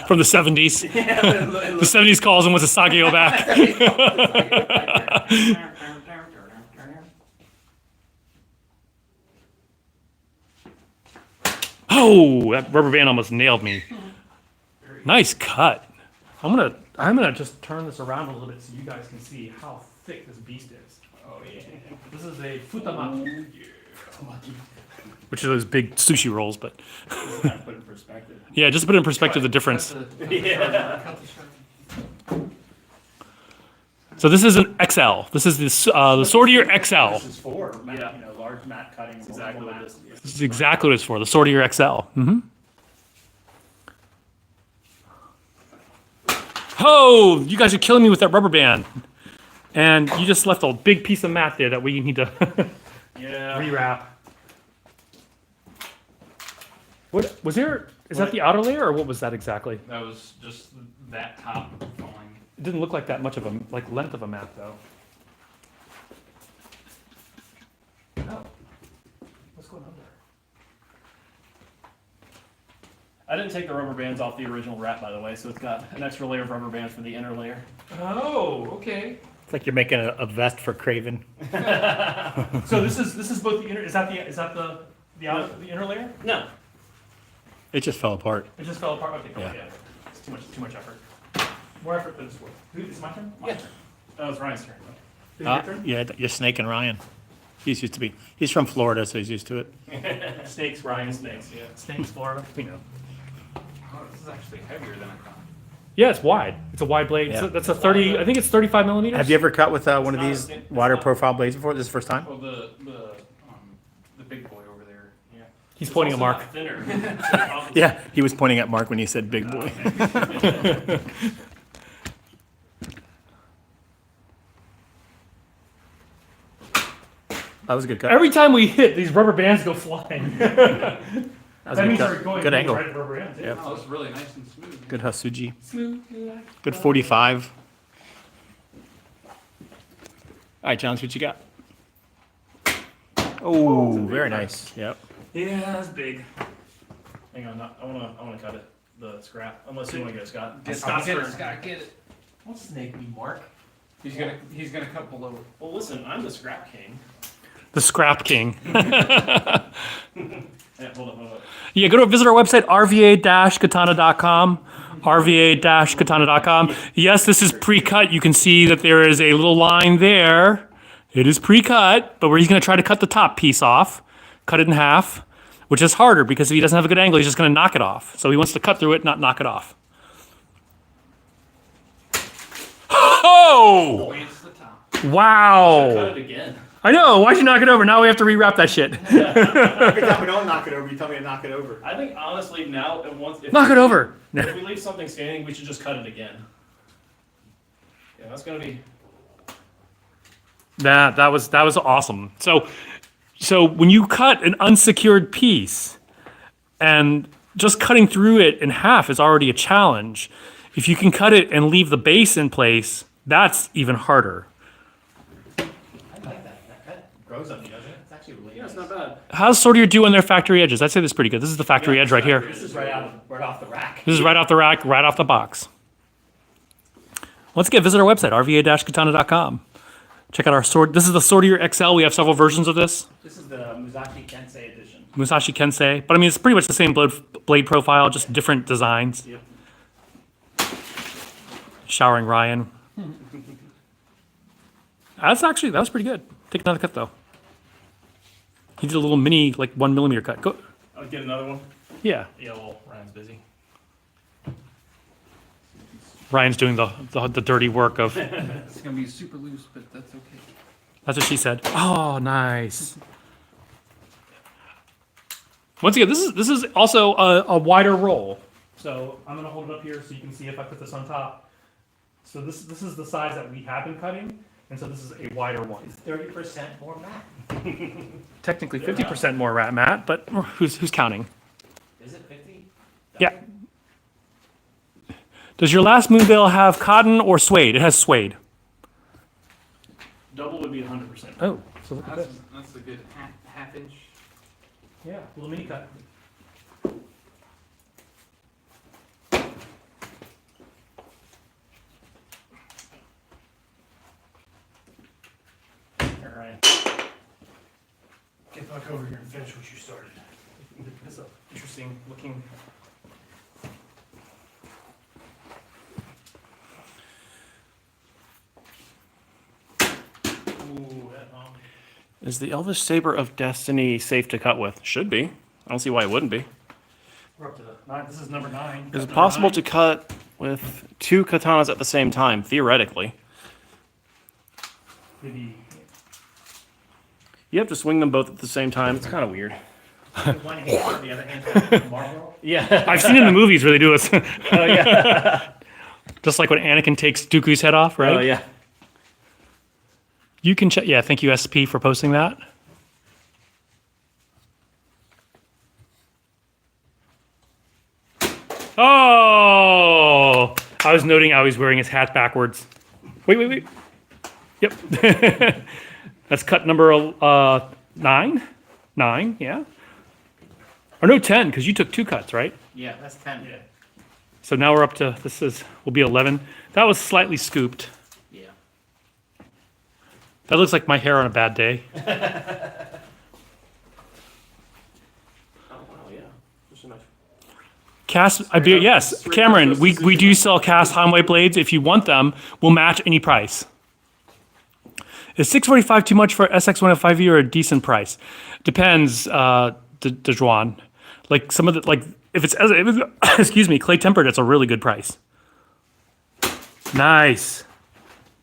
from the 70s. The 70s calls and wants a Sagyo back. Oh, that rubber band almost nailed me. Nice cut. I'm gonna just turn this around a little bit so you guys can see how thick this beast is. Oh yeah. This is a futamaki, which are those big sushi rolls, but Just kind of put it in perspective. yeah, just to put in perspective the difference. So this is an XL. This is the Sortier XL. This is for Yeah. large mat cutting. That's exactly what it is. This is exactly what it's for. The Sortier XL. Mm-hmm. Oh, you guys are killing me with that rubber band. And you just left a big piece of mat there that we need to Yeah. rewrap. What was there? Is that the outer layer or what was that exactly? That was just that top falling. It didn't look like that much of a length of a mat though. Oh. What's going on there? I didn't take the rubber bands off the original wrap, by the way, so it's got an extra layer of rubber bands for the inner layer. Oh, okay. It's like you're making a vest for Craven. So this is both the inner. Is that the outer, the inner layer? No. It just fell apart. It just fell apart. Okay, Yeah. yeah. It's too much effort. More effort than it's worth. Who, is it my turn? Yeah. That was Ryan's turn. Is it your turn? Yeah, you're Snake and Ryan. He's from Florida, so he's used to it. Snakes, Ryan, snakes. Yeah. Snakes, Florida. We know. Oh, this is actually heavier than I thought. Yeah, it's wide. It's a wide blade. Yeah. That's a 30. I think it's 35 millimeters. Have you ever cut with one of not these a thin- wider it's not- profile blades before? This is the first time? Well, the big boy over there. Yeah. He's pointing at Mark. Thinner. Yeah, he was pointing at Mark when he said big boy. That was a good cut. Every time we hit, these rubber bands go flying. That was a good means cut. we're going Good angle. right at the rubber bands. Yeah. Oh, it's really nice and smooth. Good Hasuji. Smooth. Good 45. All right, John, what you got? Oh, very nice. Yep. Yeah, that's big. Hang on, I wanna cut it. The scrap. Unless you wanna go, Scott. Scott's Get it, turn. Scott, get it. Don't snake me, Mark. He's gonna cut below it. Well, listen, I'm the scrap king. The Scrap King. Yeah, hold up. Yeah, go to visit our website, rva-katana.com. rva-katana.com. Yes, this is pre-cut. You can see that there is a little line there. It is pre-cut, but he's going to try to cut the top piece off, cut it in half, which is harder because if he doesn't have a good angle, he's just going to knock it off. So he wants to cut through it, not knock it off. Oh! It's the top. Cut Wow. it again. I know. Why'd you knock it over? Now we have to rewrap that shit. Every time we don't knock it over, you tell me to knock it over. I think honestly now, if Knock it over. if we leave something standing, we should just cut it again. Yeah, that's gonna be. That was awesome. So when you cut an unsecured piece, and just cutting through it in half is already a challenge. If you can cut it and leave the base in place, that's even harder. I like that. That cut grows on me, doesn't it? It's actually really Yeah, nice. it's not bad. How's Sortier do on their factory edges? I'd say this is pretty good. This is the factory edge right here. This is right off the rack. This is right off the rack, right off the box. Once again, visit our website, rva-katana.com. Check out our sword. This is the Sortier XL. We have several versions of this. This is the Musashi Kensei edition. Musashi Kensei. But I mean, it's pretty much the same blade profile, just different designs. Yep. Showering Ryan. That was pretty good. Take another cut though. He did a little mini, like 1 millimeter cut. Go. I'll get another one. Yeah. Yeah, well, Ryan's busy. Ryan's doing the dirty work of. It's gonna be super loose, but that's okay. That's what she said. Oh, nice. Once again, this is also a wider roll. So I'm gonna hold it up here so you can see if I put this on top. So this is the size that we have been cutting, and so this is a wider one. 30% more matte. Technically 50% more matte, but who's counting? Is it 50? Yeah. Does your last Moonveil have cotton or suede? It has suede. Double would be 100%. Oh, so look at That's, this. that's a good half inch. Yeah, little mini cut. All right. Get back over here and finish what you started. This is interesting looking. Ooh, Is the Elvish Saber of Destiny safe to cut with? Should be. I don't see why it wouldn't be. We're up to the 9. This is number 9. Is it possible to cut with two katanas at the same time, theoretically? Maybe. You have to swing them both at the same time. It's kind of weird. One hand, the other hand, Marlboro. Yeah. I've seen it in the movies where they do it. Oh, yeah. Just like when Anakin takes Dooku's head off, right? Oh, yeah. You can check. Yeah, thank you, SP, for posting that. Oh! I was noting how he's wearing his hat backwards. Wait. Yep. That's cut number 9? 9, yeah. Or no, 10, because you took 2 cuts, right? Yeah, that's 10. Yeah. So now we're up to, will be 11. That was slightly scooped. Yeah. That looks like my hair on a bad day. Oh, wow, yeah. Just a nice. Yes, Cameron, we do sell cast Hanway blades. If you want them, we'll match any price. Is $645 too much for SX105E or a decent price? Depends, DeJuan. Like some of the, like, if it's excuse me, clay tempered, it's a really good price. Nice.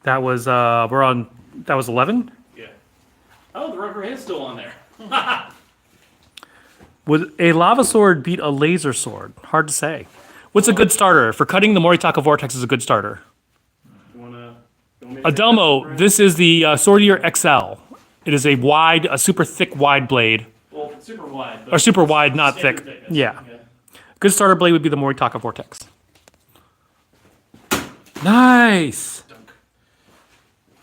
That was, that was 11? Yeah. Oh, the rubber band's still on there. Would a lava sword beat a laser sword? Hard to say. What's a good starter? For cutting, the Moritaka Vortex is a good starter. Adelmo, this is the Swordier XL. It is a super thick, wide blade. Well, super wide. Or super wide, not thick. Yeah. Good starter blade would be the Moritaka Vortex. Nice.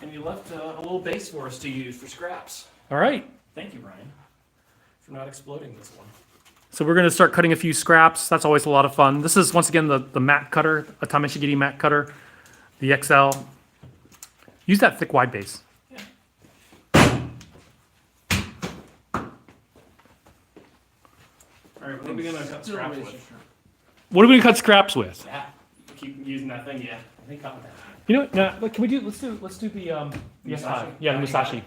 And you left a little base for us to use for scraps. All right. Thank you, Ryan, for not exploding this one. So we're going to start cutting a few scraps. That's always a lot of fun. This is, once again, the mat cutter, a Tameshigiri mat cutter, the XL. Use that thick, wide base. Yeah. All right, what are we going to cut scraps with? What are we going to cut scraps with? Yeah. Keep using that thing, yeah. I think I'm that. You know what? No, what can we do? Let's do the Musashi? Yeah, the Musashi.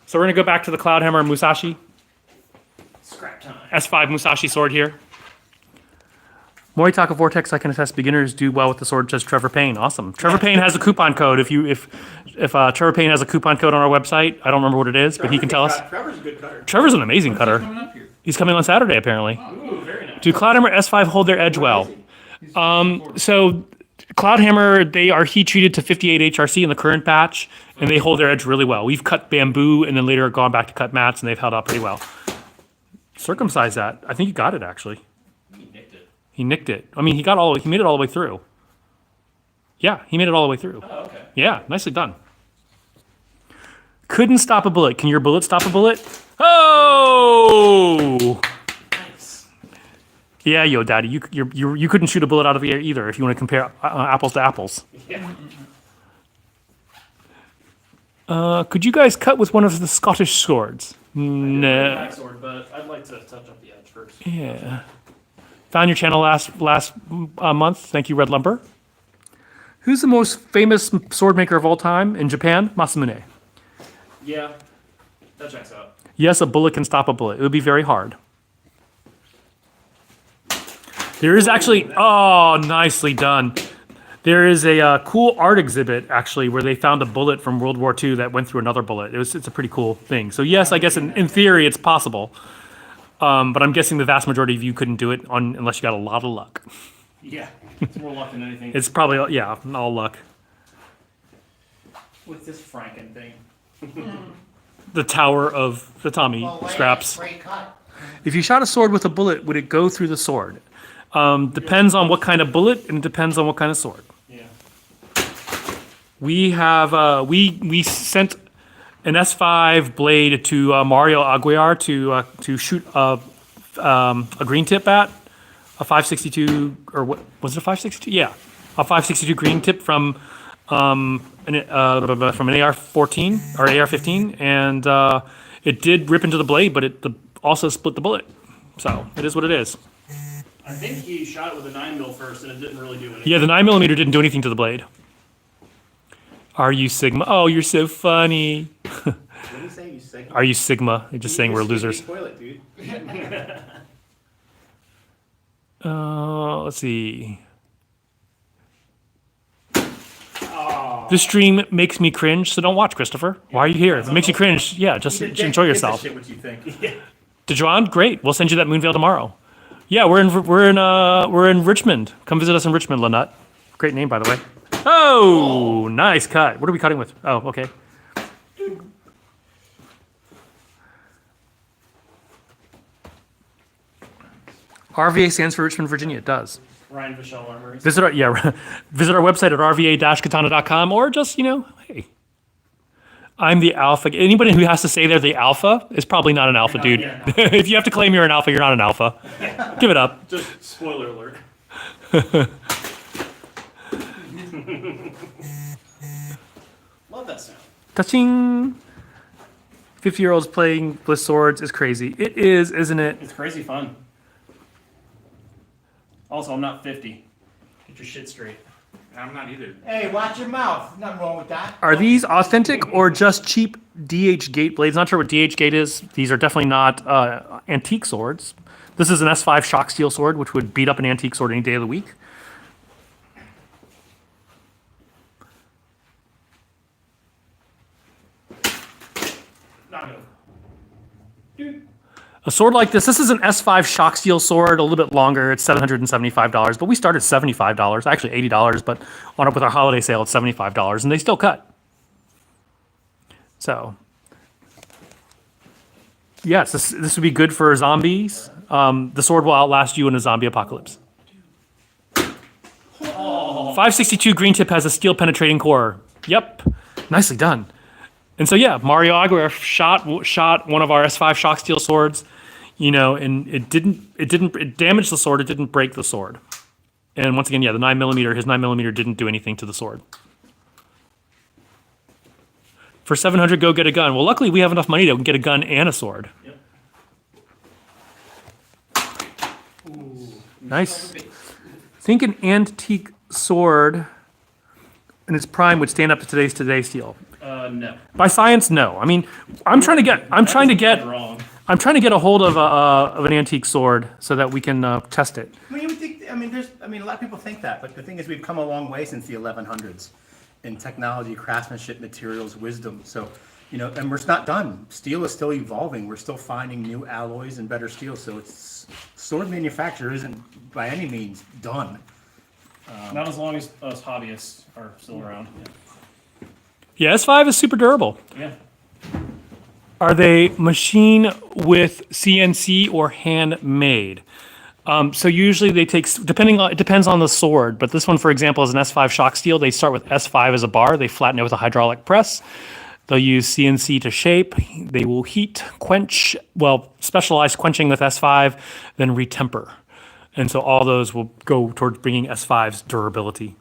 So we're going to go back to the Cloudhammer Musashi. Scrap time. S5 Musashi sword here. Moritaka Vortex, I can attest, beginners do well with the sword, says Trevor Payne. Awesome. Trevor Payne has a coupon code. If Trevor Payne has a coupon code on our website, I don't remember what it is, but he can tell us. Trevor's a good cutter. Trevor's an amazing cutter. Coming up here. He's coming on Saturday, apparently. Ooh, very nice. Do Cloudhammer S5 hold their edge well? So Cloudhammer, they are heat treated to 58 HRC in the current patch, and they hold their edge really well. We've cut bamboo and then later gone back to cut mats, and they've held up pretty well. Circumcise that. I think you got it, actually. He nicked it. He nicked it. I mean, he made it all the way through. Yeah, he made it all the way through. Oh, okay. Yeah, nicely done. Couldn't stop a bullet. Can your bullet stop a bullet? Oh! Nice. Yeah, yo, daddy, you couldn't shoot a bullet out of the air either if you want to compare apples to apples. Yeah. Could you guys cut with one of the Scottish swords? No. Back sword, but I'd like to touch up the edge first. Yeah. Found your channel last month. Thank you, Red Lumber. Who's the most famous sword maker of all time in Japan? Masamune. Yeah, that checks out. Yes, a bullet can stop a bullet. It would be very hard. There is actually, oh, nicely done. There is a cool art exhibit, actually, where they found a bullet from World War II that went through another bullet. It's a pretty cool thing. So yes, I guess in theory it's possible. But I'm guessing the vast majority of you couldn't do it unless you got a lot of luck. Yeah, it's more luck than anything. It's probably, yeah, all luck. With this Franken thing. The Tower of the Tommy scraps. Great cut. If you shot a sword with a bullet, would it go through the sword? Depends on what kind of bullet, and it depends on what kind of sword. Yeah. We have we sent an S5 blade to Mario Aguiar to shoot a green tip at a 562, or what was it, a 562? Yeah, a 562 green tip from an AR-14 or AR-15, and it did rip into the blade, but it also split the bullet. So it is what it is. I think he shot it with a 9mm first, and it didn't really do anything. Yeah, the 9mm didn't do anything to the blade. Are you Sigma? Oh, you're so funny. What are you saying? You Sigma? Are you Sigma? You're just saying we're losers. Toilet, dude. Let's see. This stream makes me cringe, so don't watch, Christopher. Why are you here? If it makes you cringe, yeah, just enjoy yourself. Shit, what you think? DeJuan, great. We'll send you that Moonveil tomorrow. Yeah, we're in Richmond. Come visit us in Richmond, Lanut. Great name, by the way. Oh, nice cut. What are we cutting with? Oh, okay. RVA stands for Richmond, Virginia. It does. Ryan Vishal Armories. Visit our visit our website at rva-katana.com, or just, hey, I'm the alpha. Anybody who has to say they're the alpha is probably not an alpha, dude. Yeah, If you have to claim you're an alpha, you're not an alpha. Give it up. Just spoiler alert. Love that sound. Touching. 50-year-olds playing with swords is crazy. It is, isn't it? It's crazy fun. Also, I'm not 50. Get your shit straight. I'm not either. Hey, watch your mouth. Nothing wrong with that. Are these authentic or just cheap DH Gate blades? Not sure what DH Gate is. These are definitely not antique swords. This is an S5 shock steel sword, which would beat up an antique sword any day of the week. Not good. Dude. A sword like this is an S5 shock steel sword, a little bit longer. It's $775, but we started at $75, actually $80, but on up with our holiday sale, it's $75, and they still cut. So, yes, this would be good for zombies. The sword will outlast you in a zombie apocalypse. 562 green tip has a steel penetrating core. Yep, nicely done. And so yeah, Mario Aguirre shot one of our S5 shock steel swords, you know, and it damaged the sword. It didn't break the sword. And once again, yeah, the 9mm, his 9mm didn't do anything to the sword. For 700, go get a gun. Well, luckily we have enough money to get a gun and a sword. Yep. Nice. Think an antique sword in its prime would stand up to today's steel. No. By science, no. I mean, I'm trying to get Wrong. a hold of an antique sword so that we can test it. I mean, you would think, a lot of people think that, but the thing is, we've come a long way since the 1100s in technology, craftsmanship, materials, wisdom. So, you know, and we're not done. Steel is still evolving. We're still finding new alloys and better steel. So sword manufacture isn't by any means done. Not as long as us hobbyists are still around. Yeah, S5 is super durable. Yeah. Are they machine with CNC or handmade? So usually they take, it depends on the sword, but this one, for example, is an S5 shock steel. They start with S5 as a bar. They flatten it with a hydraulic press. They'll use CNC to shape. They will heat, quench, specialized quenching with S5, then retemper. And so all those will go towards bringing S5's durability.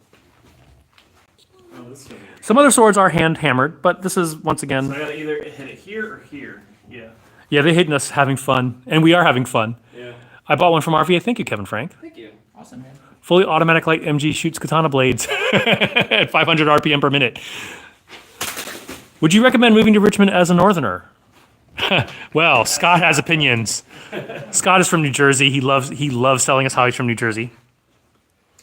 Some other swords are hand hammered, but this is, once again... So I gotta either hit it here or here. Yeah. Yeah, they're hitting us having fun, and we are having fun. Yeah. I bought one from RVA. Thank you, Kevin Frank. Thank you. Awesome, man. Fully automatic light MG shoots katana blades at 500 RPM per minute. Would you recommend moving to Richmond as a northerner? Well, Scott has opinions. Scott is from New Jersey. He loves telling us how he's from New Jersey.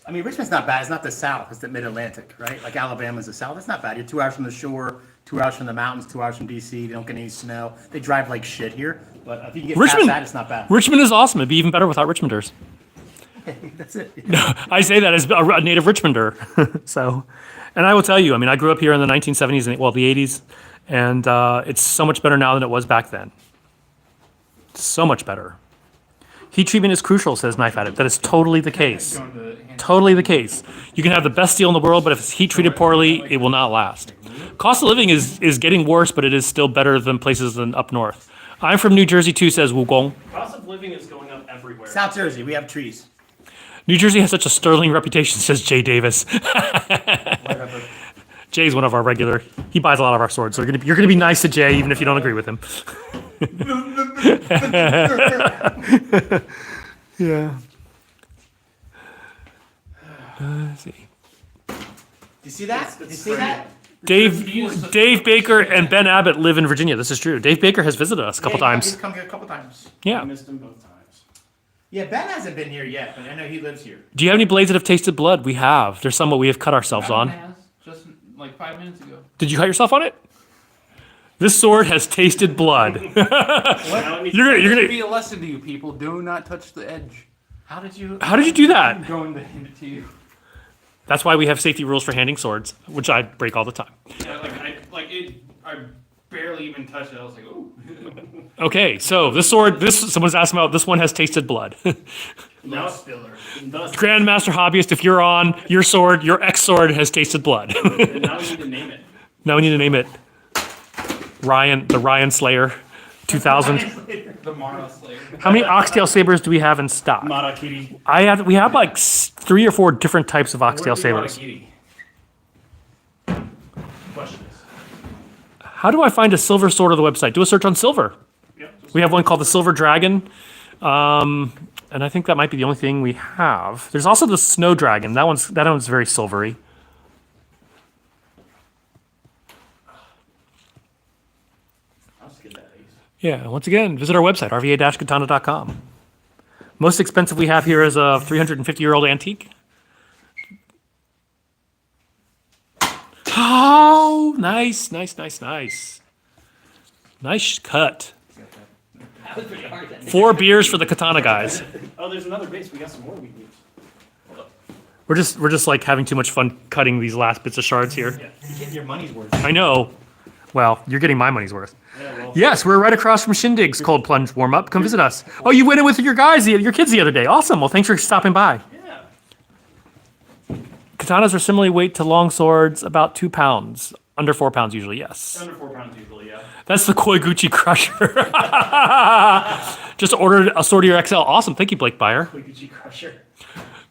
I mean, Richmond's not bad. It's not the South. It's the Mid-Atlantic, right? Like Alabama's the South. It's not bad. You're 2 hours from the shore, 2 hours from the mountains, 2 hours from D.C. They don't get any snow. They drive like shit here. But if you can get past that, it's not bad. Richmond is awesome. It'd be even better without Richmonders. That's it. No, I say that as a native Richmonder. So, and I will tell you, I mean, I grew up here in the 1970s and the 80s, and it's so much better now than it was back then. So much better. Heat treatment is crucial, says Knife Addict. That is totally the case. Totally the case. You can have the best steel in the world, but if it's heat treated poorly, it will not last. Cost of living is getting worse, but it is still better than places than up north. I'm from New Jersey too, says Wugong. Cost of living is going up everywhere. South Jersey, we have trees. New Jersey has such a sterling reputation, says Jay Davis. Jay's one of our regular. He buys a lot of our swords, so you're gonna be nice to Jay, even if you don't agree with him. Yeah. Let's see. You see that? You see that? Dave Baker and Ben Abbott live in Virginia. This is true. Dave Baker has visited us a couple times. He's come here a couple times. Yeah. I missed him both times. Yeah, Ben hasn't been here yet, but I know he lives here. Do you have any blades that have tasted blood? We have. There's some that we have cut ourselves on. Just like 5 minutes ago. Did you cut yourself on it? This sword has tasted blood. You're gonna be a lesson to you people. Do not touch the edge. How did you do that? I'm going to hand it to you. That's why we have safety rules for handing swords, which I break all the time. Yeah, I barely even touched it. I was like, ooh. Okay, so this sword, someone's asking about, this one has tasted blood. Now spiller. Grandmaster Hobbyist, if you're on, your sword, your X sword has tasted blood. And now we need to name it. Now we need to name it the Ryan Slayer 2000. The Mara Slayer. How many oxtail sabers do we have in stock? Marakiri. We have like 3 or 4 different types of oxtail sabers. Questions? How do I find a silver sword on the website? Do a search on silver. Yep. We have one called the Silver Dragon. And I think that might be the only thing we have. There's also the Snow Dragon. That one's very silvery. I'll just get that ace. Yeah, once again, visit our website, rva-katana.com. Most expensive we have here is a 350-year-old antique. Oh, nice. Nice cut. That was pretty hard then. 4 beers for the Katana guys. Oh, there's another base. We got some more we can use. Hold up. We're just like having too much fun cutting these last bits of shards here. You're getting your money's worth. I know. Well, you're getting my money's worth. Yeah, well, Yes, we're right across from Shindig's Cold Plunge warm up. Come visit us. Oh, you went in with your guys, your kids the other day. Awesome. Well, thanks for stopping by. yeah. Katanas are similarly weight to long swords, about 2 pounds. Under 4 pounds usually, yes. Under 4 pounds usually, yeah. That's the Koiguchi Crusher. Just ordered a sword your XL. Awesome. Thank you, Blake Beyer. Koiguchi Crusher.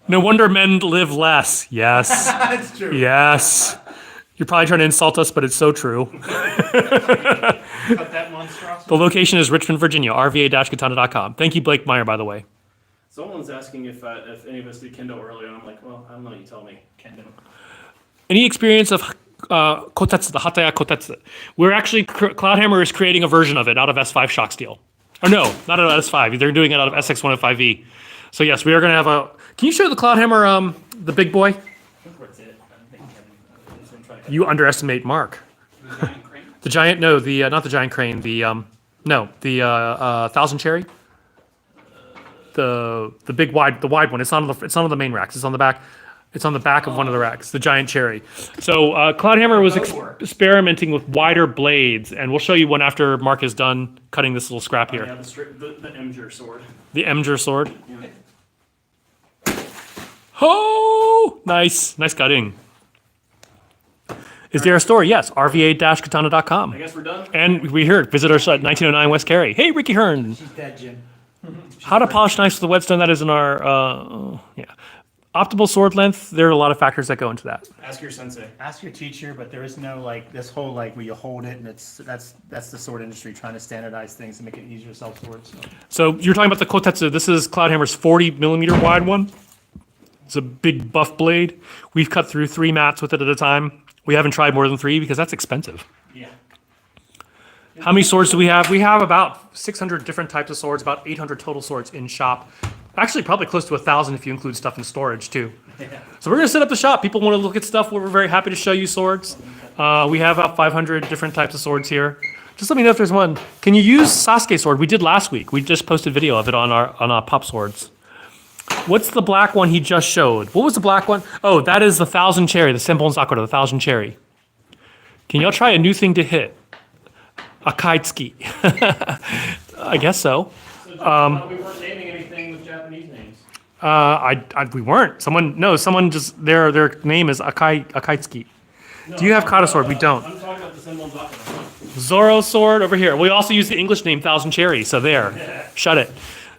No wonder men live less. Yes. That's true. Yes. You're probably trying to insult us, but it's so true. Cut that monstrosity. The location is Richmond, Virginia, RVA-Katana.com. Thank you, Blake Meyer, by the way. Someone's asking if any of us did Kendo earlier, and I'm like, well, I don't know. You tell me. Kendo. Any experience of kotetsu, the Hataya kotetsu? We're actually, Cloudhammer is creating a version of it out of S5 shock steel. Or no, not out of S5. They're doing it out of SX105E. So yes, we are going to have a... Can you show the Cloudhammer, the big boy? You underestimate Mark. The giant, no, the not the giant crane. The no, the 1000 cherry. The big the wide one. It's not on the main racks. It's on the back. It's on the back of one of the racks. The giant cherry. So Cloudhammer was experimenting with wider blades, and we'll show you one after Mark is done cutting this little scrap here. Yeah, the Emger sword. The Emger sword. Oh, nice cutting. Is there a store? Yes, RVA-Katana.com. I guess we're done. And we heard, visit our site, 1909 West Cary. Hey, Ricky Hearn. She's dead, Jim. How to polish knives with the whetstone, that is in our, yeah. Optimal sword length, there are a lot of factors that go into that. Ask your sensei. Ask your teacher, but there is no like this whole like where you hold it and that's the sword industry trying to standardize things and make it easier to sell swords. So you're talking about the kotetsu. This is Cloudhammer's 40 millimeter wide one. It's a big buff blade. We've cut through 3 mats with it at a time. We haven't tried more than 3 because that's expensive. Yeah. How many swords do we have? We have about 600 different types of swords, about 800 total swords in shop. Actually, probably close to 1,000 if you include stuff in storage too. So we're gonna set up the shop. People want to look at stuff. We're very happy to show you swords. We have about 500 different types of swords here. Just let me know if there's one. Can you use Sasuke sword? We did last week. We just posted video of it on our Pop Swords. What's the black one he just showed? What was the black one? Oh, that is the 1000 cherry, the Senbon Sakura, the 1000 cherry. Can y'all try a new thing to hit? Akaitsuki. I guess so. So we weren't naming anything with Japanese names. We weren't. Someone just, their name is Akaitsuki. Do you have Kata sword? We don't. I'm talking about the Senbon Sakura. Zoro sword over here. We also use the English name 1000 cherry, so there. Shut it.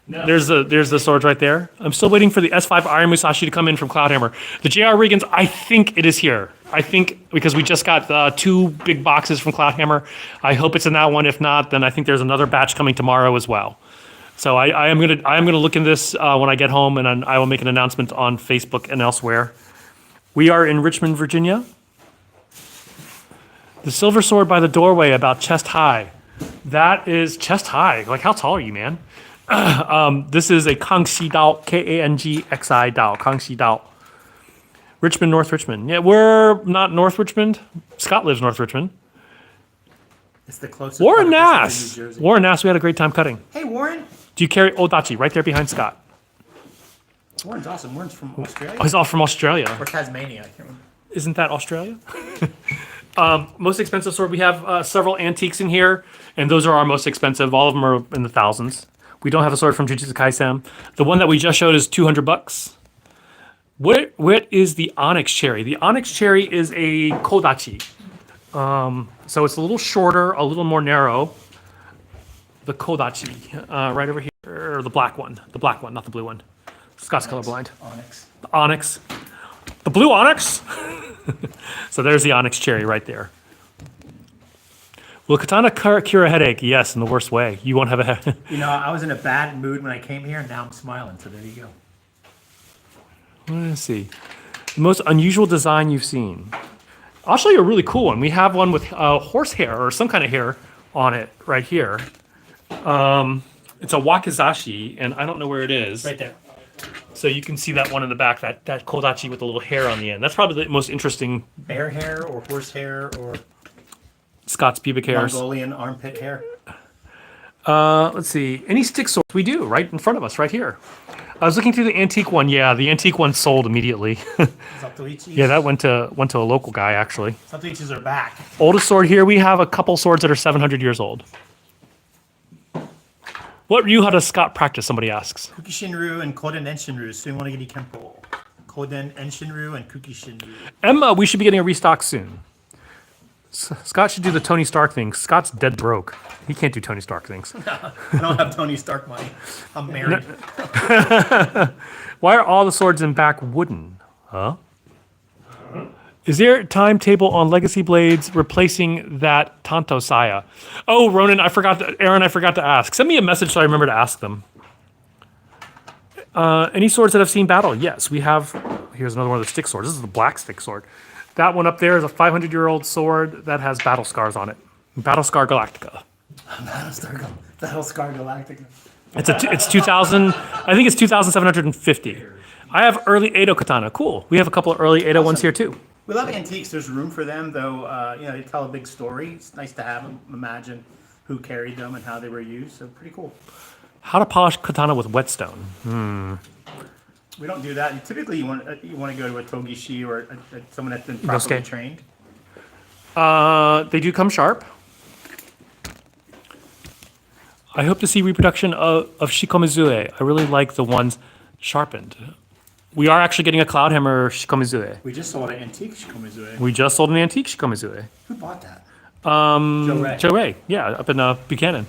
No. There's the swords right there. I'm still waiting for the S5 Iron Musashi to come in from Cloudhammer. The JR Regans, I think it is here. I think because we just got 2 big boxes from Cloudhammer. I hope it's in that one. If not, then I think there's another batch coming tomorrow as well. So I am gonna look in this when I get home, and I will make an announcement on Facebook and elsewhere. We are in Richmond, Virginia. The silver sword by the doorway, about chest high. That is chest high. Like, how tall are you, man? This is a Kangxi Dao, Kangxi Dao, Kangxi Dao. Richmond, North Richmond. Yeah, we're not North Richmond. Scott lives North Richmond. It's the closest. Warren part of New Nass. Jersey. Warren Nass, we had a great time cutting. Hey, Warren. Do you carry Odachi right there behind Scott? Warren's awesome. Warren's from Australia Oh, he's all from Australia. or Tasmania. I can't remember. Isn't that Australia? Most expensive sword. We have several antiques in here, and those are our most expensive. All of them are in the thousands. We don't have a sword from Jujutsu Kaisen. The one that we just showed is $200. What is the Onyx Cherry? The Onyx Cherry is a Kodachi. So it's a little shorter, a little more narrow. The Kodachi, right over here, or the black one, not the blue one. Scott's colorblind. Onyx. The Onyx. The blue Onyx? So there's the Onyx Cherry right there. Will Katana cure a headache? Yes, in the worst way. You won't have a headache. You know, I was in a bad mood when I came here, and now I'm smiling. So there you go. Let's see. The most unusual design you've seen. I'll show you a really cool one. We have one with horse hair or some kind of hair on it right here. It's a wakizashi, and I don't know where it is. Right there. So you can see that one in the back, that kodachi with the little hair on the end. That's probably the most interesting. Bear hair or horse hair or Scott's pubic hairs. Mongolian armpit hair. Let's see. Any stick swords? We do, right in front of us, right here. I was looking through the antique one. Yeah, the antique one sold immediately. Yeah, that went to a local guy, actually. Satoichis are back. Oldest sword here, we have a couple swords that are 700 years old. What Ryuha does Scott practice, somebody asks. Kuki Shinryu and Koden Enshinryu. Suimonogiri Kempo. Koden Enshinryu and Kuki Shinryu. Emma, we should be getting a restock soon. Scott should do the Tony Stark thing. Scott's dead broke. He can't do Tony Stark things. I don't have Tony Stark money. I'm married. Why are all the swords in back wooden? Huh? Is there a timetable on Legacy Blades replacing that Tanto Saya? Oh, Ronan, Aaron, I forgot to ask. Send me a message so I remember to ask them. Any swords that have seen battle? Yes, we have. Here's another one of the stick swords. This is the black stick sword. That one up there is a 500-year-old sword that has battle scars on it. Battle Scar Galactica. Battle Scar Galactica. It's 2000. I think it's 2,750. I have early Edo katana. Cool. We have a couple of early Edo ones here too. We love antiques. There's room for them, though. They tell a big story. It's nice to have them imagine who carried them and how they were used. So pretty cool. How to polish katana with whetstone? We don't do that. Typically, you want to go to a togishi or someone that's been properly trained. They do come sharp. I hope to see reproduction of Shikomizue. I really like the ones sharpened. We are actually getting a Cloudhammer Shikomizue. We just sold an antique Shikomizue. We just sold an antique Shikomizue. Who bought that? Joe Ray. Yeah, up in Buchanan.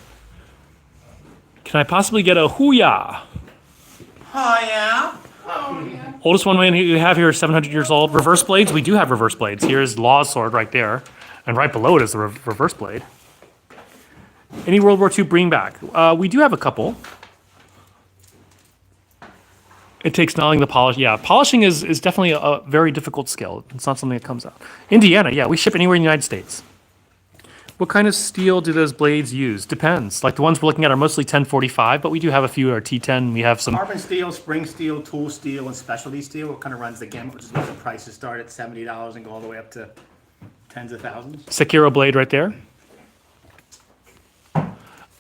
Can I possibly get a Huya? Oh, yeah? Oldest one we have here is 700 years old. Reverse blades, we do have reverse blades. Here's Law's sword right there. And right below it is the reverse blade. Any World War II bring back? We do have a couple. It takes knowing the polish. Yeah, polishing is definitely a very difficult skill. It's not something that comes out. Indiana, yeah, we ship anywhere in the United States. What kind of steel do those blades use? Depends. Like the ones we're looking at are mostly 1045, but we do have a few that are T10. We have some. Carbon steel, spring steel, tool steel, and specialty steel. What kind of runs the gamut, which is why the prices start at $70 and go all the way up to tens of thousands. Sekiro blade right there.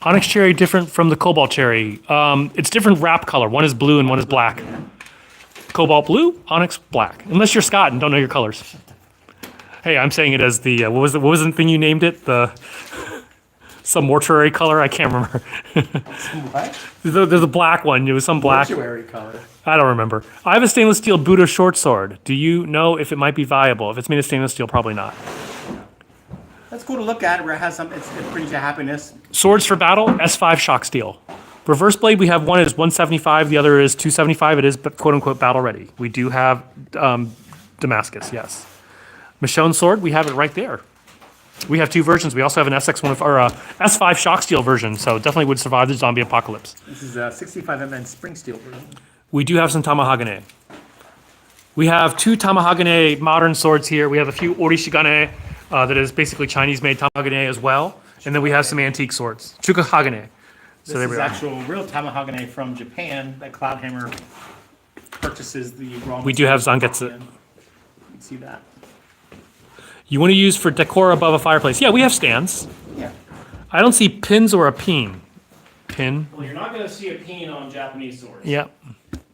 Onyx cherry different from the cobalt cherry. It's different wrap color. One is blue and one is black. Cobalt blue, onyx black. Unless you're Scott and don't know your colors. Hey, I'm saying it as the what was the thing you named it? Some mortuary color. I can't remember. What? There's a black one. It was some black. Mortuary color. I don't remember. I have a stainless steel Buddha short sword. Do you know if it might be viable? If it's made of stainless steel, probably not. That's cool to look at. Where it has some, it brings you happiness. Swords for battle, S5 shock steel. Reverse blade, we have one is 175, the other is 275. It is quote unquote battle ready. We do have Damascus, yes. Michonne sword, we have it right there. We have two versions. We also have an SX1 or a S5 shock steel version, so definitely would survive the zombie apocalypse. This is a 65mm spring steel version. We do have some Tamahagane. We have two Tamahagane modern swords here. We have a few Orishigane that is basically Chinese-made Tamahagane as well, and then we have some antique swords, Chukahagane. So This there we is are. actual real Tamahagane from Japan that Cloudhammer purchases the raw. We do have materials Zangetsu. from. You can see that. You want to use for decor above a fireplace? Yeah, we have stands. Yeah. I don't see pins or a peen. Pin? Well, you're not going to see a peen on Japanese swords. Yeah.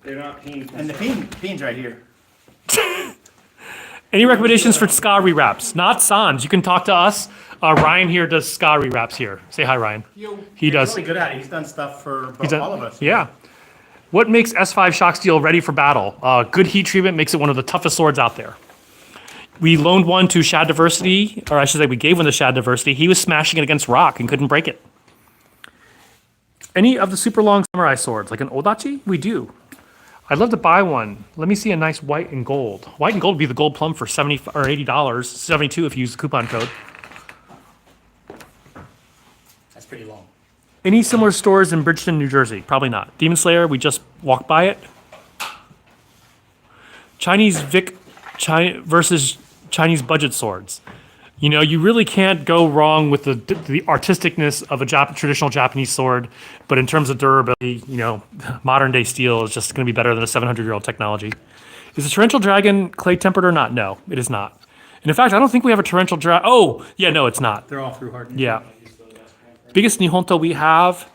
They're not peens. And the peen's right here. Any recommendations for ska rewraps? Not Sans. You can talk to us. Ryan here does ska rewraps here. Say hi, Ryan. He He's does. really good at it. He's done stuff for He's done- all of us. Yeah. What makes S5 shock steel ready for battle? Good heat treatment makes it one of the toughest swords out there. We loaned one to Shad Diversity, or I should say we gave one to Shad Diversity. He was smashing it against rock and couldn't break it. Any of the super long samurai swords, like an Odachi? We do. I'd love to buy one. Let me see a nice white and gold. White and gold would be the gold plum for $70 or $80, 72 if you use the coupon code. That's pretty long. Any similar stores in Bridgeton, New Jersey? Probably not. Demon Slayer, we just walked by it. Chinese Vic versus Chinese budget swords. You know, you really can't go wrong with the artisticness of a traditional Japanese sword, but in terms of durability, you know, modern day steel is just going to be better than a 700-year-old technology. Is the torrential dragon clay tempered or not? No, it is not. And in fact, I don't think we have a torrential dragon. Oh, yeah, no, it's not. They're all through hardened. Yeah. Biggest Nihonto we have.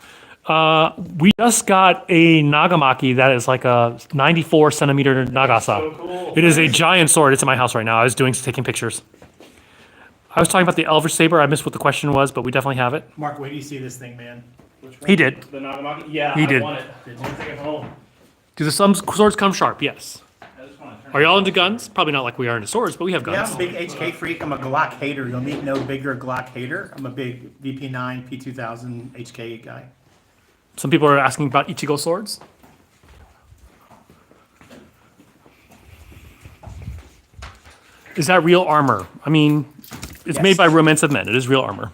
We just got a Nagamaki that is like a 94 centimeter Nagasa. So cool. It is a giant sword. It's in my house right now. I was taking pictures. I was talking about the Elvish Saber. I missed what the question was, but we definitely have it. Mark, wait do you see this thing, man? He did. The Nagamaki? Yeah, He I did. want it. Did you take it home? Do the some swords come sharp? Yes. I just wanna turn Are y'all into guns? Probably not like we are into swords, but we have Yeah, guns. I'm a big HK freak. I'm a Glock hater. You'll meet no bigger Glock hater. I'm a big VP9, P2000 HK guy. Some people are asking about Ichigo swords. Is that real armor? I mean, it's Yes. made by Romance of Men. It is real armor.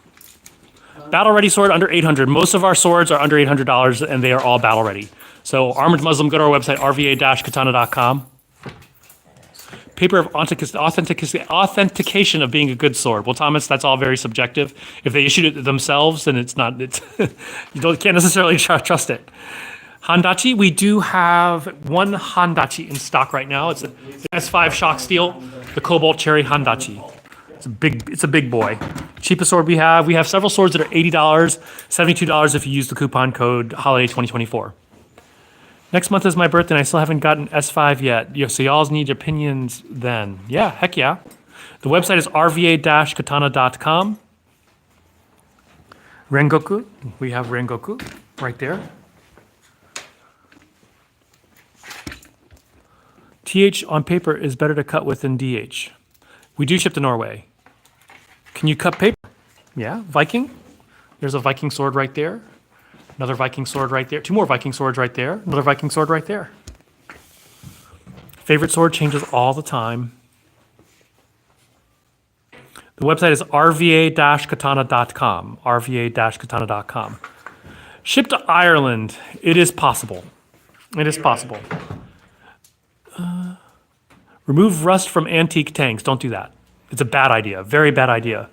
Battle ready sword under 800. Most of our swords are under $800 and they are all battle ready. So Armored Muslim, go to our website, rva-katana.com. Paper of authentication of being a good sword. Well, Thomas, that's all very subjective. If they issued it themselves, then it's not, it's can't necessarily trust it. Handachi, we do have one Handachi in stock right now. It's an S5 shock steel, the Cobalt Cherry Handachi. It's a big boy. Cheapest sword we have several swords that are $80, $72 if you use the coupon code Holiday 2024. Next month is my birthday and I still haven't gotten S5 yet. So y'all need opinions then. Yeah, heck yeah. The website is rva-katana.com. Rengoku, we have Rengoku right there. TH on paper is better to cut with than DH. We do ship to Norway. Can you cut paper? Yeah, Viking. There's a Viking sword right there. Another Viking sword right there. Two more Viking swords right there. Another Viking sword right there. Favorite sword changes all the time. The website is rva-katana.com. rva-katana.com. Ship to Ireland. It is possible. It is possible. Remove rust from antique tanks. Don't do that. It's a bad idea. Very bad idea.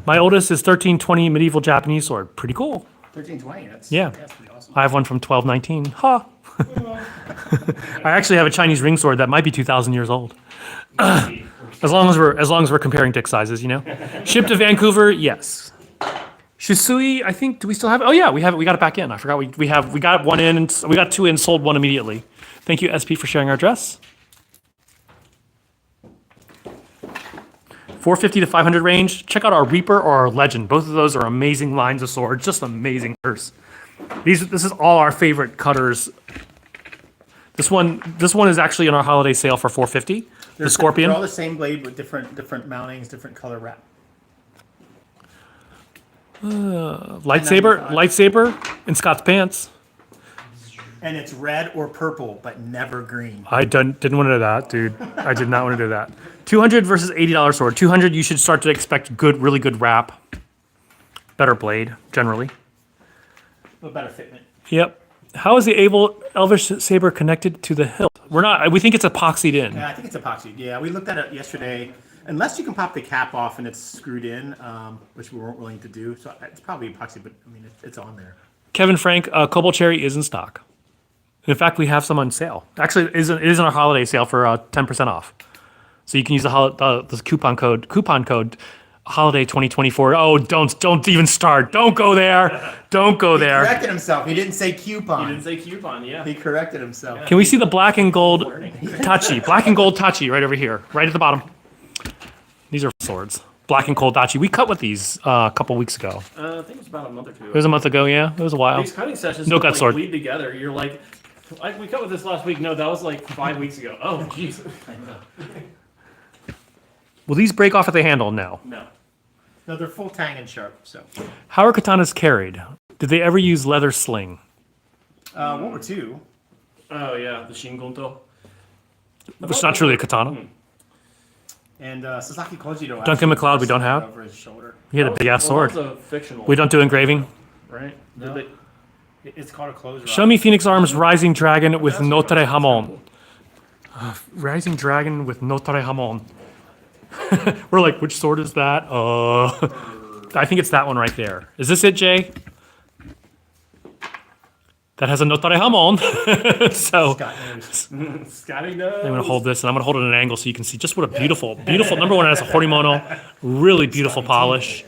My oldest is 1320 medieval Japanese sword. Pretty cool. 1320. That's pretty awesome. I have one from 1219. Ha! I actually have a Chinese ring sword that might be 2,000 years old. as long as we're comparing dick sizes, you know. Shipped to Vancouver, yes. Shisui, I think. Do we still have it? Oh yeah, we have it. We got it back in. I forgot we got one in. And we got two in. Sold one immediately. Thank you, SP, for sharing our address. 450 to 500 range. Check out our Reaper or our Legend. Both of those are amazing lines of swords. Just amazing cutters. This is all our favorite cutters. This one is actually in our holiday sale for 450. The Scorpion. They're all the same blade with different mountings, different color wrap. Lightsaber in Scott's pants. And it's red or purple, but never green. I didn't want to do that, dude. I did not want to do that. 200 versus $80 sword. 200, you should start to expect really good wrap. Better blade, generally. A better fitment. Yep. How is the Elvish Saber connected to the hilt? We think it's epoxied in. Yeah, I think it's epoxy. Yeah, we looked at it yesterday. Unless you can pop the cap off and it's screwed in, which we weren't willing to do. So it's probably epoxy, but I mean, it's on there. Kevin Frank, Cobalt Cherry is in stock. In fact, we have some on sale. Actually, it is in our holiday sale for 10% off. So you can use the coupon code Holiday 2024. Oh, don't even start. Don't go there. Don't go He there. corrected himself. He didn't say coupon. You didn't say coupon, yeah. He corrected himself. Can we see the black and gold Tachi? Black and gold Tachi right over here, right at the bottom. These are swords. Black and gold Tachi. We cut with these a couple weeks ago. I think it was about a month or two. It was a month ago, yeah. It was a while. These cutting sessions No don't, cut like, sword. bleed together. You're like we cut with this last week. No, that was like 5 weeks ago. Oh, jeez. Will these break off at the handle? No. No. No, they're full tang and sharp. So How are katanas carried? Did they ever use leather sling? World War II. Oh yeah, the Shingonto. It's not truly a katana. And Sasaki Kojiro. Duncan actually MacLeod we don't it have. Over his shoulder. He had a big ass sword. That was a fictional. We don't do engraving. right? No. Did It's called a close. Show me Phoenix Arms Rising Dragon with Notre Hamon. Rising Dragon with Notre Hamon. We're like, which sword is that? I think it's that one right there. Is this it, Jay? that has a Notare Hamon. So Scott knows. Scotty knows. I'm going to hold this, and I'm going to hold it at an angle so you can see just what a beautiful, number one, it has a Horimono, really beautiful polish.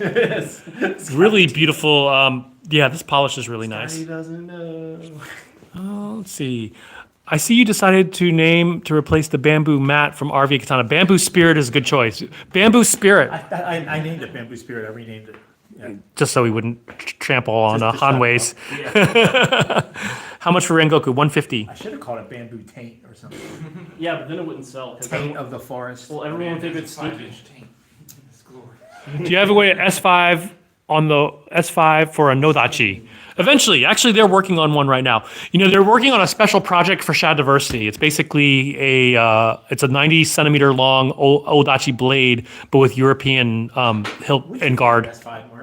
Really beautiful, yeah, this polish is really nice. He doesn't know. Let's see. I see you decided to replace the bamboo mat from RVA Katana. Bamboo Spirit is a good choice. Bamboo Spirit, I named it Bamboo Spirit. I renamed it. Yeah. just so we wouldn't trample on Just Hanwei's. How much for Rengoku? 150. I should have called it Bamboo Taint or something. Yeah, but then it wouldn't sell. 'cause Taint of the forest. Well, everyone thinks it's sneaky. 5-inch tank. It's glory. Do you have a way at S5 on the S5 for a Nodachi? Eventually, actually, they're working on one right now. You know, they're working on a special project for Shad Diversity. It's basically it's a 90 centimeter long Odachi blade, but with European hilt and guard. S5 Mark.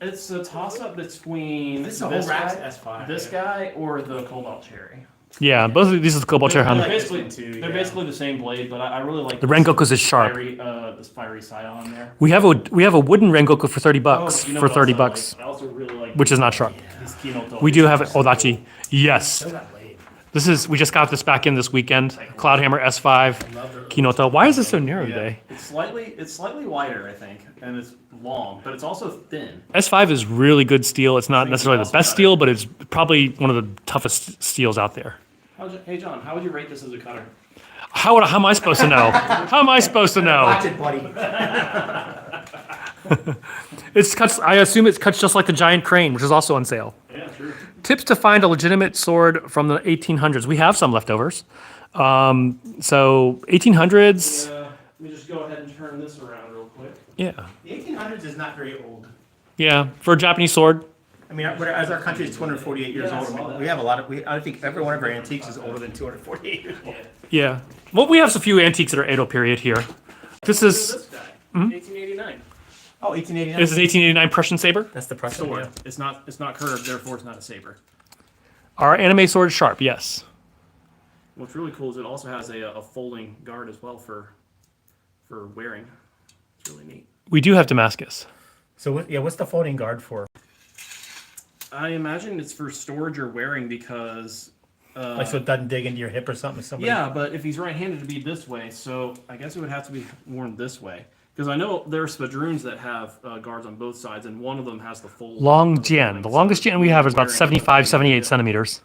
It's a toss-up between This is a whole rack's S5. this guy, or the Cobalt Cherry. Yeah, both of these is Cobalt Chair They're Hand. basically, too, they're yeah. basically the same blade, but I really like The Rengoku's is sharp. this fiery scion there. We have a wooden Rengoku for 30 bucks. You know For what 30 else I like? bucks, I also really like which is not sharp. this Kinoto. We do have Odachi. Yes. Show that blade. We just got this back in this weekend. Cloudhammer S5 Love the Kinoto. Why is this so narrow Yeah. today? It's slightly wider, I think, and it's long, but it's also thin. S5 is really good steel. It's not Think necessarily the also best got steel, but it's probably one of the toughest steels out there. Hey John, how would you rate this as a cutter? How am I supposed to know? How am I supposed to know? Watch it, buddy. It's cuts. I assume it's cuts just like the giant crane, which is also on sale. Yeah, true. Tips to find a legitimate sword from the 1800s. We have some leftovers. So 1800s. Let me just go ahead and turn this around real quick. Yeah. The 1800s is not very old. Yeah. For a Japanese sword. I mean, as our country is 248 years Yeah, I old, saw that. we have a lot of. I think every one of our antiques is older than 248 years old. Yeah. Well, we have a few antiques that are Edo period here. This is This guy, 1889. Oh, 1889. this is 1889 Prussian saber. That's the Prussian Sword. yeah. It's not curved, therefore it's not a saber. Our anime sword is sharp. Yes. What's really cool is it also has a folding guard as well for wearing. It's really neat. We do have Damascus. So what's the folding guard for? I imagine it's for storage or wearing because. Like so it doesn't dig into your hip or something. Somebody. Yeah, but if he's right-handed, it'd be this way. So I guess it would have to be worn this way. Because I know there are spadroons that have guards on both sides, and one of them has the fold. Long Jian. The longest Jian we have is about 75, 78 centimeters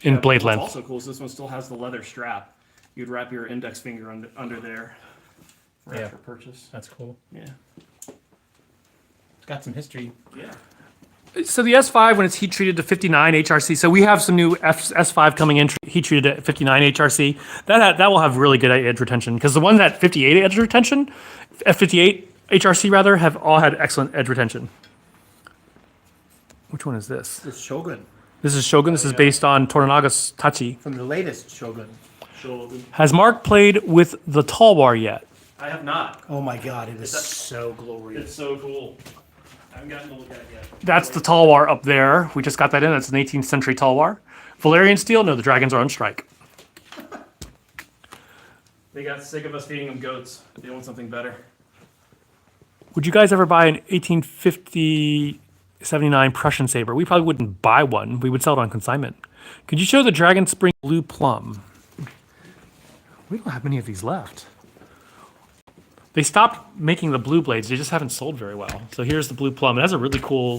in blade What's length. also cool is this one still has the leather strap. You'd wrap your index finger under there. For Yeah. after purchase. That's cool. Yeah. It's got some history. Yeah. So the S5, when it's heat treated to 59 HRC, so we have some new S5 coming in heat treated at 59 HRC. That will have really good edge retention because the ones at 58 edge retention, at 58 HRC rather, have all had excellent edge retention. Which one is this? This is Shogun This is Shogun. This is based on Toranaga's Tachi. from the latest Shogun. Has Mark played with the Talwar yet? I have not. Oh my God, it is so glorious. It's so cool. I haven't gotten to look at it yet. That's the Talwar up there. We just got that in. That's an 18th century Talwar. Valerian steel? No, the dragons are on strike. They got sick of us feeding them goats. They want something better. Would you guys ever buy an 1850 79 Prussian saber? We probably wouldn't buy one. We would sell it on consignment. Could you show the Dragon Spring Blue Plum? We don't have many of these left. They stopped making the blue blades. They just haven't sold very well. So here's the Blue Plum. It has a really cool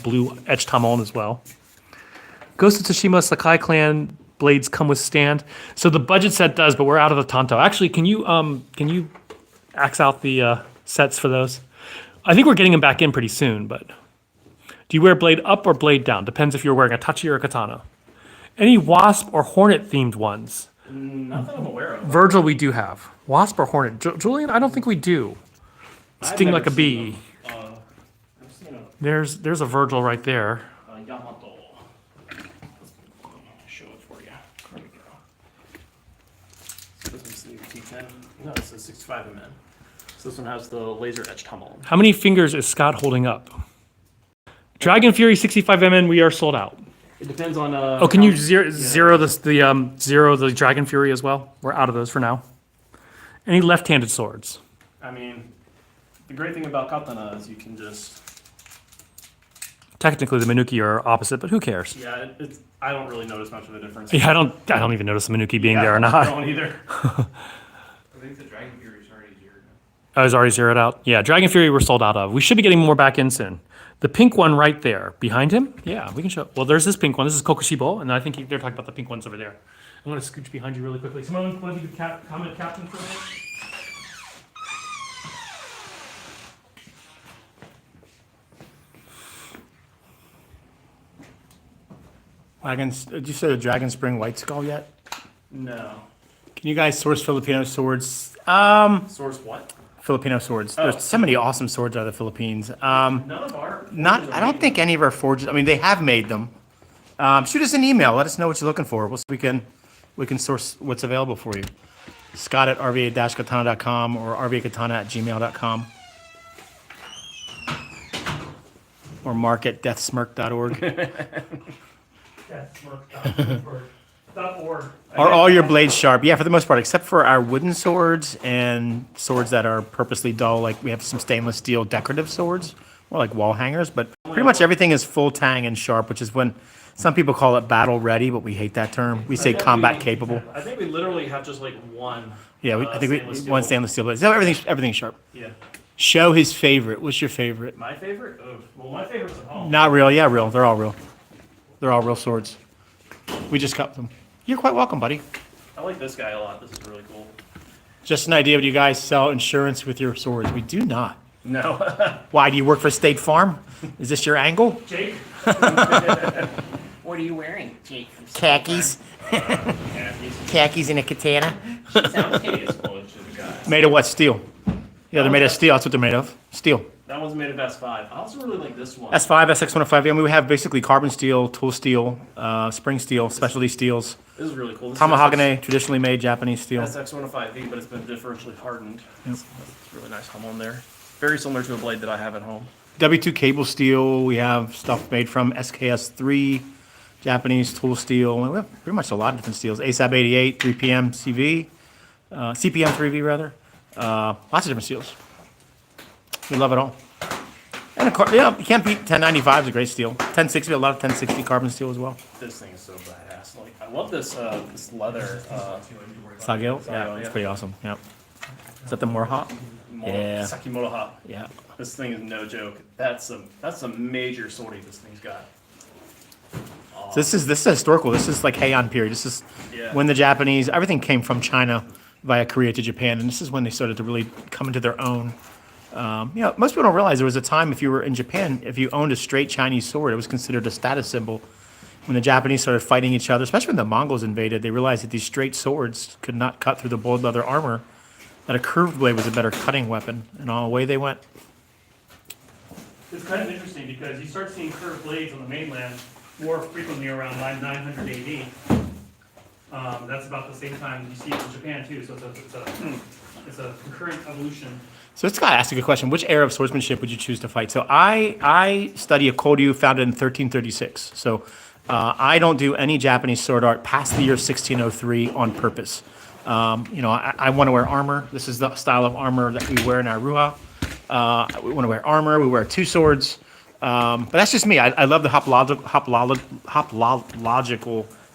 blue etched hamon as well. Ghost of Tsushima Sakai Clan blades come with stand. So the budget set does, but we're out of the Tanto. Actually, can you axe out the sets for those? I think we're getting them back in pretty soon, but do you wear blade up or blade down? Depends if you're wearing a tachi or a katana. Any wasp or hornet themed ones? Not that I'm aware of. Virgil, we do have. Wasp or hornet? Julian, I don't think we do. I've Sting never like a seen bee. them. I've seen There's a Virgil right there. Yamato. Show it for you. There we go. So this one's the T10. No, it's a 65 mm. So this one has the laser etched hamon. How many fingers is Scott holding up? Dragon Fury 65mm, we are sold out. It depends on. Oh, can you zero the Dragon Fury as well? We're out of those for now. Any left-handed swords? I mean, the great thing about katana is you can just Technically, the Minuki are opposite, but who cares? Yeah, it's. I don't really notice much of a difference. Yeah, I don't even notice the Minuki being there or I not. don't either. I think the Dragon Fury is already zeroed out. I was already zeroed out. Yeah, Dragon Fury we're sold out of. We should be getting more back in soon. The pink one right there, behind him, yeah, we can show. Well, there's this pink one. This is Kokushibo, and I think they're talking about the pink ones over there. I'm going to scooch behind you really quickly. Someone want to comment, Captain, for a minute? Did you say the Dragon Spring White Skull yet? No. Can you guys source Filipino swords? Source what? Filipino swords. Oh. There's so many awesome swords out of the Philippines. None of our. I don't think any of our forges. I mean, they have made them. Shoot us an email. Let us know what you're looking for. We can source what's available for you. Scott at RVA-Katana.com or RVAKatana@gmail.com. Or Mark at deathsmirk.org. Are all your blades sharp? Yeah, for the most part, except for our wooden swords and swords that are purposely dull. Like we have some stainless steel decorative swords, more like wall hangers. But pretty much everything is full tang and sharp, which is when some people call it battle ready, but we hate that term. We say combat capable. I think we literally have just like one. Yeah, I think stainless steel. one stainless steel blade. So everything's sharp. Yeah. Show his favorite. What's your favorite? My favorite? Oh, well, my favorite's at home. Not real. Yeah, real. They're all real. They're all real swords. We just cut them. You're quite welcome, buddy. I like this guy a lot. This is really cool. Just an idea. Do you guys sell insurance with your swords? We do not. No. Why, do you work for State Farm? Is this your angle? Jake? What are you wearing, Jake? Khakis. Khakis and a katana. Sounds Made of what? Steel. Yeah, they're made of steel. That's what they're made of. Steel. That one's made of S5. I also really like this one. S5, SX105. I mean, we have basically carbon steel, tool steel, spring steel, specialty steels. This is really cool. This Tamahagane, traditionally made Japanese steel. SX105V, but it's been differentially hardened. It's really nice hum on there. Very similar to a blade that I have at home. W2 cable steel. We have stuff made from SKS3, Japanese tool steel. We have pretty much a lot of different steels. ASAB 88, 3PM CV, CPM 3V rather. Lots of different steels. We love it all. And of course, yeah, you can't beat 1095 is a great steel. 1060, a lot of 1060 carbon steel as well. This thing is so badass. Like, I love this this leather. Sagil? Yeah, Sagil, it's yeah. pretty awesome. Yeah. Is that the Morha? Yeah. Sakimoto hop. Yeah. This thing is no joke. That's a major sortie this thing's got. So this is historical. This is like Heian period. This is Yeah. when the Japanese, everything came from China via Korea to Japan, and this is when they started to really come into their own. Most people don't realize there was a time if you were in Japan, if you owned a straight Chinese sword, it was considered a status symbol. When the Japanese started fighting each other, especially when the Mongols invaded, they realized that these straight swords could not cut through the boiled leather armor, that a curved blade was a better cutting weapon, and away they went. It's kind of interesting because you start seeing curved blades on the mainland more frequently around 900 AD. That's about the same time you see it in Japan too, so it's a concurrent evolution. So this guy asked a good question. Which era of swordsmanship would you choose to fight? So I study a Koryu founded in 1336. So I don't do any Japanese sword art past the year 1603 on purpose. I want to wear armor. This is the style of armor that we wear in our Ruha. We want to wear armor. We wear two swords. But that's just me. I love the hoplogical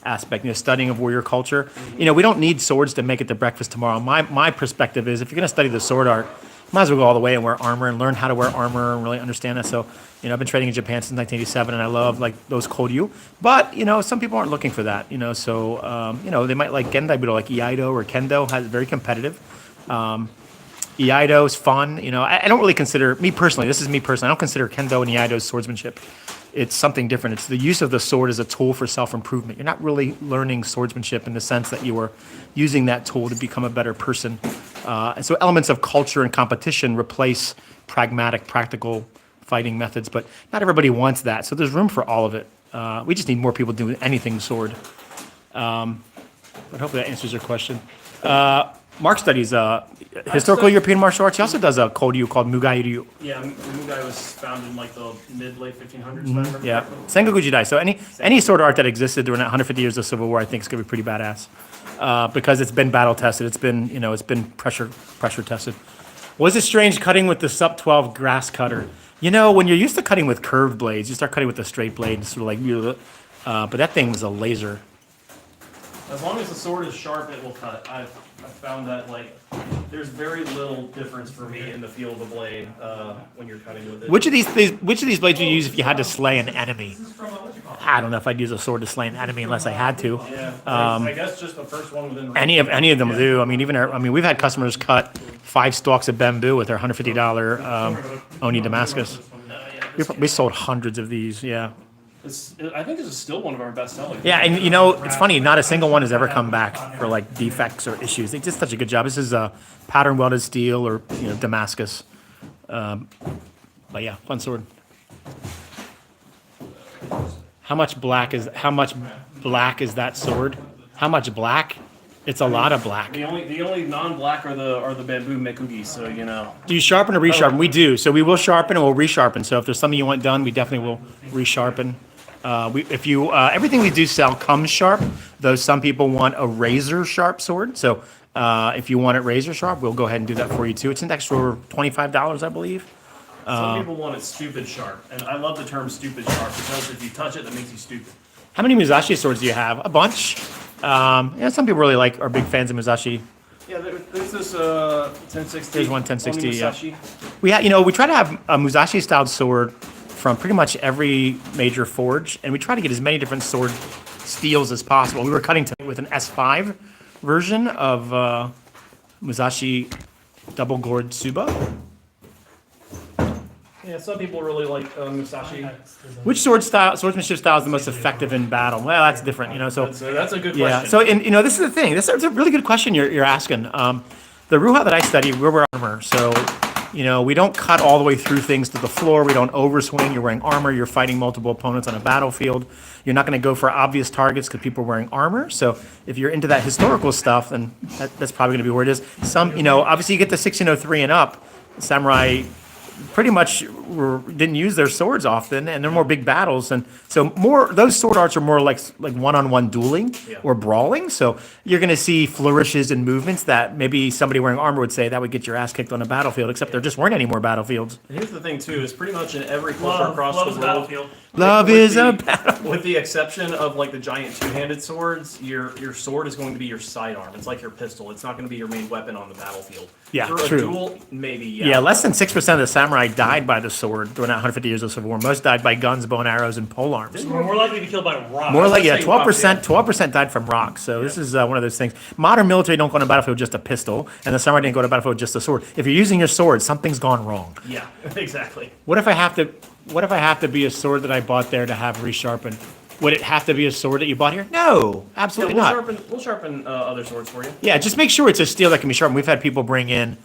aspect, studying of warrior culture. We don't need swords to make it to breakfast tomorrow. My perspective is if you're going to study the sword art, might as well go all the way and wear armor and learn how to wear armor and really understand that. So, I've been training in Japan since 1987 and I love like those Koryu. But, some people aren't looking for that, so, they might like Gendai Budo, like Iaido or Kendo, has very competitive. Iaido is fun. I don't really consider, me personally, I don't consider Kendo and Iaido swordsmanship. It's something different. It's the use of the sword as a tool for self-improvement. You're not really learning swordsmanship in the sense that you are using that tool to become a better person. And so elements of culture and competition replace pragmatic, practical fighting methods, but not everybody wants that. So there's room for all of it. We just need more people doing anything sword. But hopefully that answers your question. Mark studies historical European martial arts. He also does a Koryu called Mugai Ryu. Yeah, Mugai was founded in like the late 1500s. if I remember Yeah, correctly. Sengoku Jidai. So any sword art that existed during that 150 years of Civil War, I think is gonna be pretty badass because it's been battle tested. It's been it's been pressure tested. Was it strange cutting with the sub 12 grass cutter? You know, when you're used to cutting with curved blades, you start cutting with a straight blade, and sort of like, but that thing was a laser. As long as the sword is sharp, it will cut. I've found that like there's very little difference for me in the feel of the blade when you're cutting with it. Which of these blades would you use if you had to slay an enemy? I don't know if I'd use a sword to slay an enemy unless I had to. Yeah, I guess just the first one within. Any of them will do. I mean, we've had customers cut 5 stalks of bamboo with their $150 Oni Damascus. We sold hundreds of these. Yeah. I think this is still one of our best sellers. Yeah, and you know, it's funny. Not a single one has ever come back for like defects or issues. They did such a good job. This is pattern welded steel or Damascus. But yeah, fun sword. How much black is that sword? How much black? It's a lot of black. The only non-black are the bamboo mekugi. So you know. Do you sharpen or resharpen? We do. So we will sharpen and we'll resharpen. So if there's something you want done, we definitely will resharpen. Everything we do sell comes sharp, though some people want a razor sharp sword. So if you want it razor sharp, we'll go ahead and do that for you too. It's an extra $25, I believe. Some people want it stupid sharp, and I love the term stupid sharp because if you touch it, that makes you stupid. How many Musashi swords do you have? A bunch. Some people really are big fans of Musashi. Yeah, there's this 1060. There's one 1060. Musashi. Yeah. We try to have a Musashi styled sword from pretty much every major forge, and we try to get as many different sword steels as possible. We were cutting with an S5 version of Musashi double gourd Tsuba. Yeah, some people really like Musashi. Which swordsmanship style is the most effective in battle? Well, that's different, So That's a good yeah. question. So this is the thing. This is a really good question you're asking. The Ruha that I study, we're wearing armor, so we don't cut all the way through things to the floor. We don't overswing. You're wearing armor. You're fighting multiple opponents on a battlefield. You're not going to go for obvious targets because people are wearing armor. So if you're into that historical stuff, then that's probably going to be where it is. Obviously you get the 1603 and up. Samurai pretty much didn't use their swords often, and they're more big battles, and so those sword arts are more like one-on-one dueling or brawling. So you're going to see flourishes and movements that maybe somebody wearing armor would say that would get your ass kicked on a battlefield. Except there just weren't any more battlefields. And here's the thing too: is pretty much in every culture across the world. Love is a battle. With the exception of like the giant two-handed swords, your sword is going to be your sidearm. It's like your pistol. It's not going to be your main weapon on the battlefield. Yeah, for true. a duel, maybe. Yeah, less than 6% of the samurai died by the sword during that 150 years of Civil War. Most died by guns, bow and arrows, and pole arms. We're more likely to be killed by rocks. More like 12% died from rocks. So this is one of those things. Modern military don't go on a battlefield with just a pistol, and the samurai didn't go to a battlefield with just a sword. If you're using your sword, something's gone wrong. Yeah, exactly. What if I have to be a sword that I bought there to have resharpened? Would it have to be a sword that you bought here? No, absolutely not. We'll sharpen other swords for you. Yeah, just make sure it's a steel that can be sharpened. We've had people bring in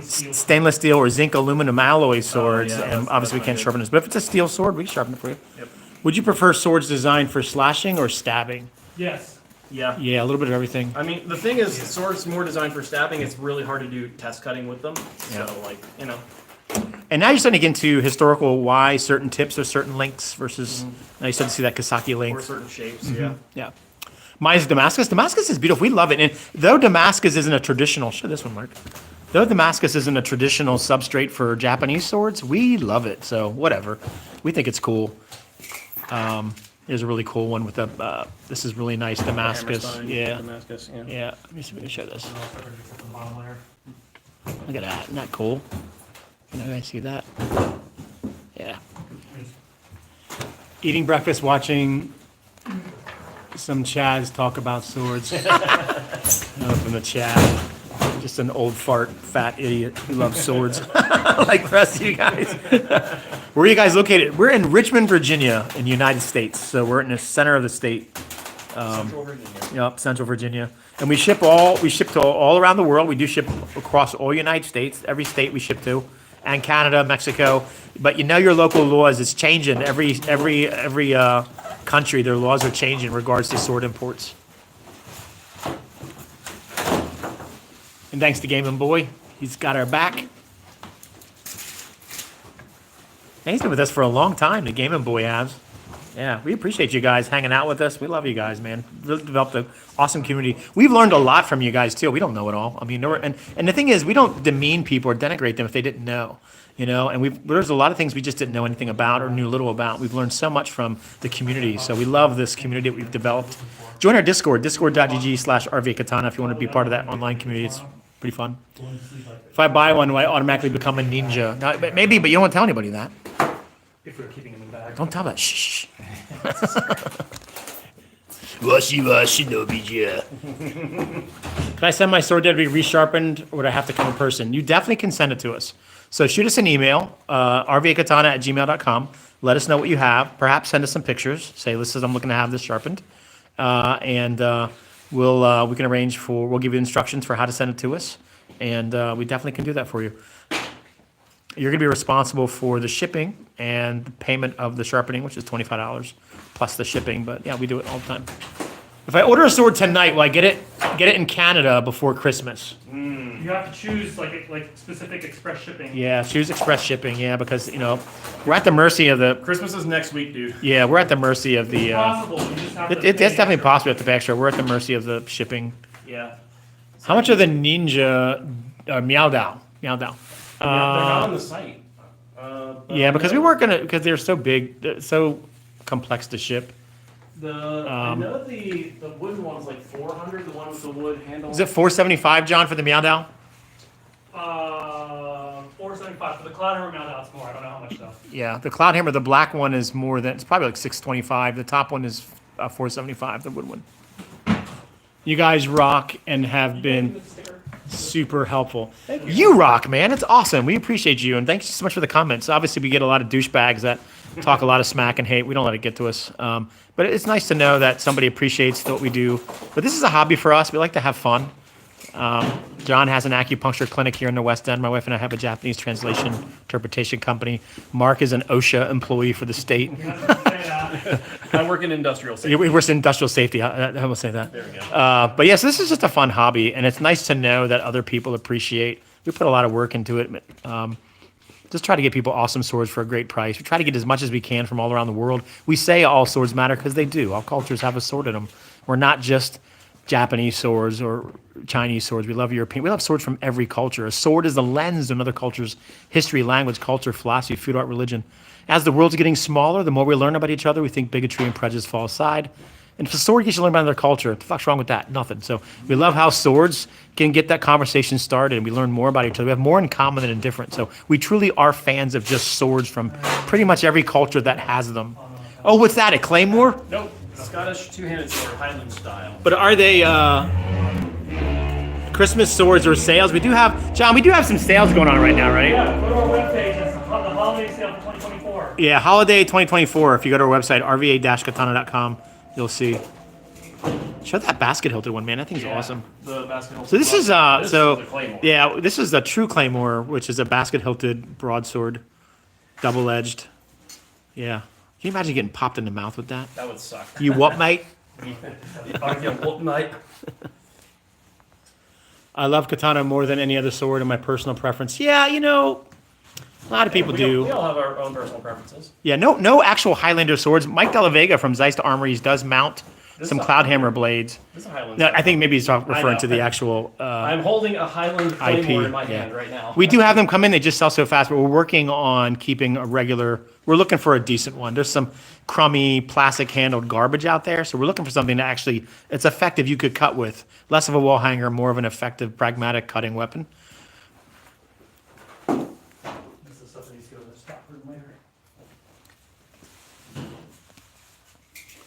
stainless steel or zinc aluminum alloy swords, and obviously we can't sharpen this. But if it's a steel sword, we can sharpen it for you. Yep. Would you prefer swords designed for slashing or stabbing? Yes. Yeah. Yeah, a little bit of everything. I mean, the thing is, swords more designed for stabbing. It's really hard to do test cutting with them. Yeah. So, And now you're starting to get into historical why certain tips or certain links versus now you start to see that Kasaki link. or certain shapes. Yeah. Yeah. Mine's Damascus. Damascus is beautiful. We love it. And though Damascus isn't a traditional, show this one, Mark. Though Damascus isn't a traditional substrate for Japanese swords, we love it. So whatever. We think it's cool. Here's a really cool one with this is really nice Damascus. Hammerstein, Yeah. Damascus. Yeah. Yeah. Let me see if I can show this. Look at that. Isn't that cool? Can you guys see that? Yeah. Eating breakfast, watching some Chaz talk about swords. From the chat. Just an old fat idiot who loves swords. Like the rest of you guys. Where are you guys located? We're in Richmond, Virginia, in the United States. So we're in the center of the state. Central Virginia. Yep, Central Virginia. And we ship to all around the world. We do ship across all United States. Every state we ship to. And Canada, Mexico. But your local laws, it's changing. Every country, their laws are changing in regards to sword imports. And thanks to Game & Boy, he's got our back. And he's been with us for a long time, the Game & Boy has. Yeah, we appreciate you guys hanging out with us. We love you guys, man. Really developed an awesome community. We've learned a lot from you guys too. We don't know it all. I mean, and the thing is, we don't demean people or denigrate them if they didn't know. You know, and there's a lot of things we just didn't know anything about or knew little about. We've learned so much from the community. So we love this community that we've developed. Join our Discord, discord.gg/RVA Katana if you want to be part of that online community. It's pretty fun. If I buy one, do I automatically become a ninja? No, maybe, but you don't want to tell anybody that. If we're keeping them in the bag. Don't tell that. Shh. Washi washi no bija. Can I send my sword there to be resharpened, or would I have to come in person? You definitely can send it to us. So shoot us an email, rvakatana@gmail.com. Let us know what you have. Perhaps send us some pictures. Say, listen, I'm looking to have this sharpened. And we can arrange we'll give you instructions for how to send it to us. And we definitely can do that for you. You're going to be responsible for the shipping and the payment of the sharpening, which is $25 plus the shipping. But yeah, we do it all the time. If I order a sword tonight, will I get it in Canada before Christmas? You have to choose like specific express shipping. Yeah, choose express shipping. Yeah, because we're at the mercy of the. Christmas is next week, dude. Yeah, we're at the mercy of the. It's possible. You just have to It's pay definitely extra. possible to pay extra. We're at the mercy of the shipping. Yeah. How much are the Ninja Meow Dao? They're not on the site. But Yeah, because we weren't gonna because they're so big, so complex to ship. I know the wooden one's like 400. The one with the wood handle. Is it $475, John, for the Meow Dao? $475 for the cloud hammer mount. It's more. I don't know how much though. Yeah, the Cloud Hammer, the black one is more than it's probably like $625. The top one is $475. The wood one. You guys rock and have been super helpful. You rock, man. It's awesome. We appreciate you, and thanks so much for the comments. Obviously, we get a lot of douchebags that talk a lot of smack and hate. We don't let it get to us. But it's nice to know that somebody appreciates what we do. But this is a hobby for us. We like to have fun. John has an acupuncture clinic here in the West End. My wife and I have a Japanese translation interpretation company. Mark is an OSHA employee for the state. I work in industrial safety. We work in industrial safety. I will say that. There we go. But yes, this is just a fun hobby, and it's nice to know that other people appreciate. We put a lot of work into it. Just try to get people awesome swords for a great price. We try to get as much as we can from all around the world. We say all swords matter because they do. All cultures have a sword in them. We're not just Japanese swords or Chinese swords. We love European. We love swords from every culture. A sword is the lens to another culture's history, language, culture, philosophy, food, art, religion. As the world's getting smaller, the more we learn about each other, we think bigotry and prejudice fall aside. And if a sword gets you to learn about another culture, what the fuck's wrong with that? Nothing. So we love how swords can get that conversation started, and we learn more about each other. We have more in common than in different. So we truly are fans of just swords from pretty much every culture that has them. Oh, what's that? A claymore? Nope. Scottish two-handed sword, Highland style. But are they Christmas swords or sales? We do have, John, we do have some sales going on right now, right? Yeah, go to our webpage. It's the holiday sale for 2024. Yeah, holiday 2024. If you go to our website, rva-katana.com, you'll see. Show that basket hilted one, man. That thing's awesome. The basket hilt. So this is This is the claymore. yeah, this is the true claymore, which is a basket hilted broadsword, double edged. Yeah. Can you imagine getting popped in the mouth with that? That would suck. You what, mate? Night. I love katana more than any other sword in my personal preference. Yeah, a lot of people do. We all have our own personal preferences. Yeah, no actual Highlander swords. Mike Della Vega from Zeist Armories does mount some is a Cloudhammer blades. This is a Highland. No, I think maybe he's referring to the actual I'm holding a Highland claymore in my yeah. hand right now. We do have them come in. They just sell so fast, but we're working on keeping a regular. We're looking for a decent one. There's some crummy plastic handled garbage out there, so we're looking for something that actually it's effective. You could cut with less of a wall hanger, more of an effective, pragmatic cutting weapon. This is something you see on the stock room later.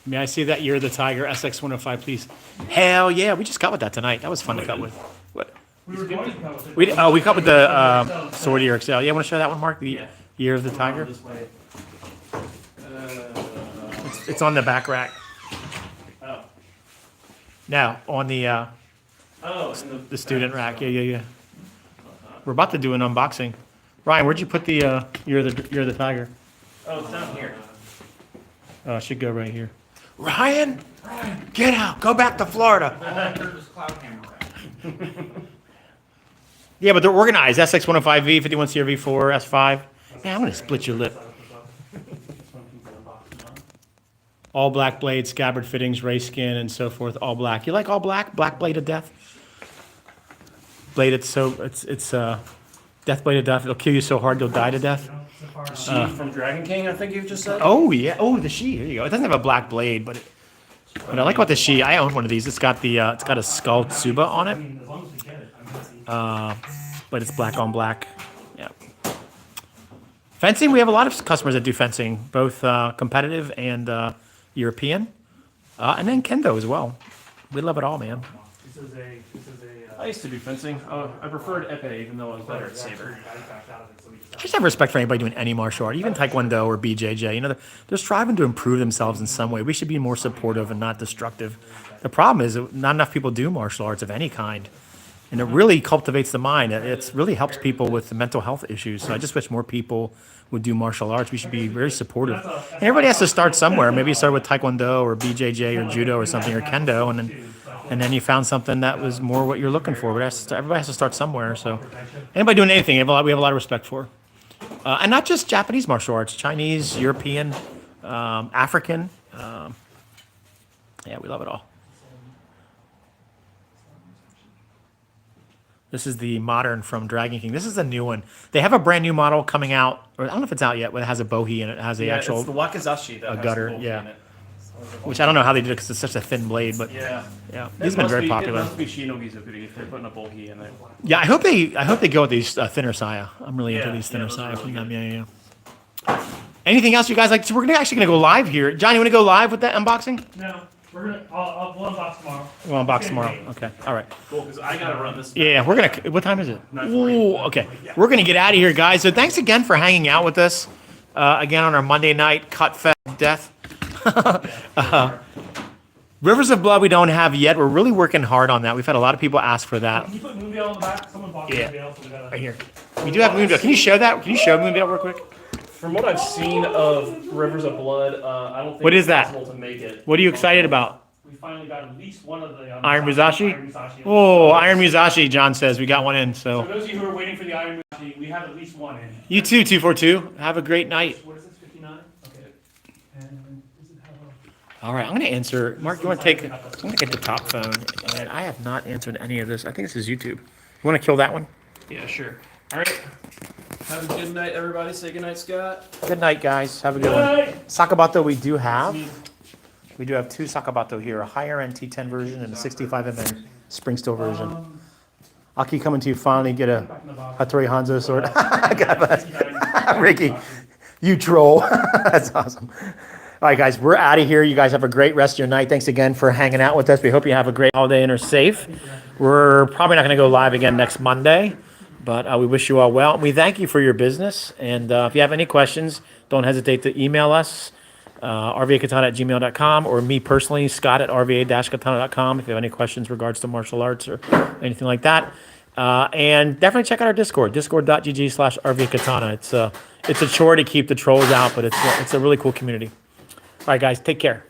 May I see that Year of the Tiger SX105, please? Hell yeah, we just cut with that tonight. That was fun to cut with. What? We were going to go with it. We cut with the Sword Ear XL. Yeah, want to show that one, Mark? The Year of the Tiger. This way. It's on the back rack. Oh. No, on the In the student rack. Yeah. We're about to do an unboxing. Ryan, where'd you put the Year of the Tiger? Oh, it's down here. Oh, it should go right here. Ryan, get out. Go back to Florida. Yeah, but they're organized. SX105V, 51CRV4, S5. Man, I'm going to split your lip. all black blades, scabbard fittings, ray skin, and so forth. All black. You like all black? Black blade of death. Blade. It's death blade of death. It'll kill you so hard you'll die to death. She from Dragon King, I think you just said. Oh yeah. Oh, the Shi. Here you go. It doesn't have a black blade, but I like about the Shi. I own one of these. It's got a skull tsuba on it. But it's black on black. Yeah. Fencing. We have a lot of customers that do fencing, both competitive and European, and then kendo as well. We love it all, man. I used to do fencing. I preferred epee, even though I was better at saber. I just have respect for anybody doing any martial art, even Taekwondo or BJJ. You know, they're striving to improve themselves in some way. We should be more supportive and not destructive. The problem is that not enough people do martial arts of any kind, and it really cultivates the mind. It really helps people with the mental health issues. So I just wish more people would do martial arts. We should be very supportive. And everybody has to start somewhere. Maybe you start with Taekwondo or BJJ or Judo or something or Kendo, and then you found something that was more what you're looking for. But everybody has to start somewhere. So anybody doing anything, we have a lot of respect for. And not just Japanese martial arts, Chinese, European, African. Yeah, we love it all. This is the modern from Dragon King. This is a new one. They have a brand new model coming out, or I don't know if it's out yet, but it has a bohi and it has the actual it's the wakizashi that a has gutter, the bohi yeah. in it. Which I don't know how they did it because it's such a thin blade, but Yeah. these have been very popular. It must be Shinogizukuri if they're putting a bohi in there. Yeah, I hope they go with these thinner saya. I'm really into Yeah, these thinner those saya are from really them. Yeah. Anything else you guys like? So we're actually gonna go live here. John, you want to go live with that unboxing? No, we'll unbox tomorrow. We'll unbox tomorrow. Okay. All right. Cool, because I gotta run this. Yeah, we're gonna. What time is it? Ooh, okay. We're gonna get out of here, guys. So thanks again for hanging out with us. Again on our Monday night cut fest death. Rivers of Blood we don't have yet. We're really working hard on that. We've had a lot of people ask for that. Can you put Moonveil on the back? Someone bought Moonveil, so we gotta... Right here. We do have Moonveil. Can you show that? Can you show Moonveil real quick? From what I've seen of Rivers of Blood, I don't think What is it's that? possible to make it. What are you excited about? We finally got at least one of the... Iron Musashi? Iron Musashi. Oh, Iron Musashi, John says. We got one in, For so. those of you who are waiting for the Iron Musashi, we have at least one in. You too, 242. Have a great night. What is this, 59? Okay. And does it have a... All right, I'm going to answer. Mark, you want to take. I'm going to get the top phone. And I have not answered any of this. I think this is YouTube. You want to kill that one? Yeah, sure. All right. Have a good night, everybody. Say good night, Scott. Good night, guys. Have a good one. Sakabato we do have. We do have two Sakabato here, a higher end T10 version and a 65mm spring steel version. I'll keep coming to you finally, get a Hattori Hanzo sword. Ricky, you troll. That's awesome. All right, guys, we're out of here. You guys have a great rest of your night. Thanks again for hanging out with us. We hope you have a great holiday and are safe. We're probably not going to go live again next Monday, but we wish you all well. We thank you for your business. And if you have any questions, don't hesitate to email us, rvakatana@gmail.com, or me personally, scott@rva-katana.com, if you have any questions regards to martial arts or anything like that. And definitely check out our Discord, discord.gg/rvakatana. It's a chore to keep the trolls out, but it's a really cool community. All right, guys, take care.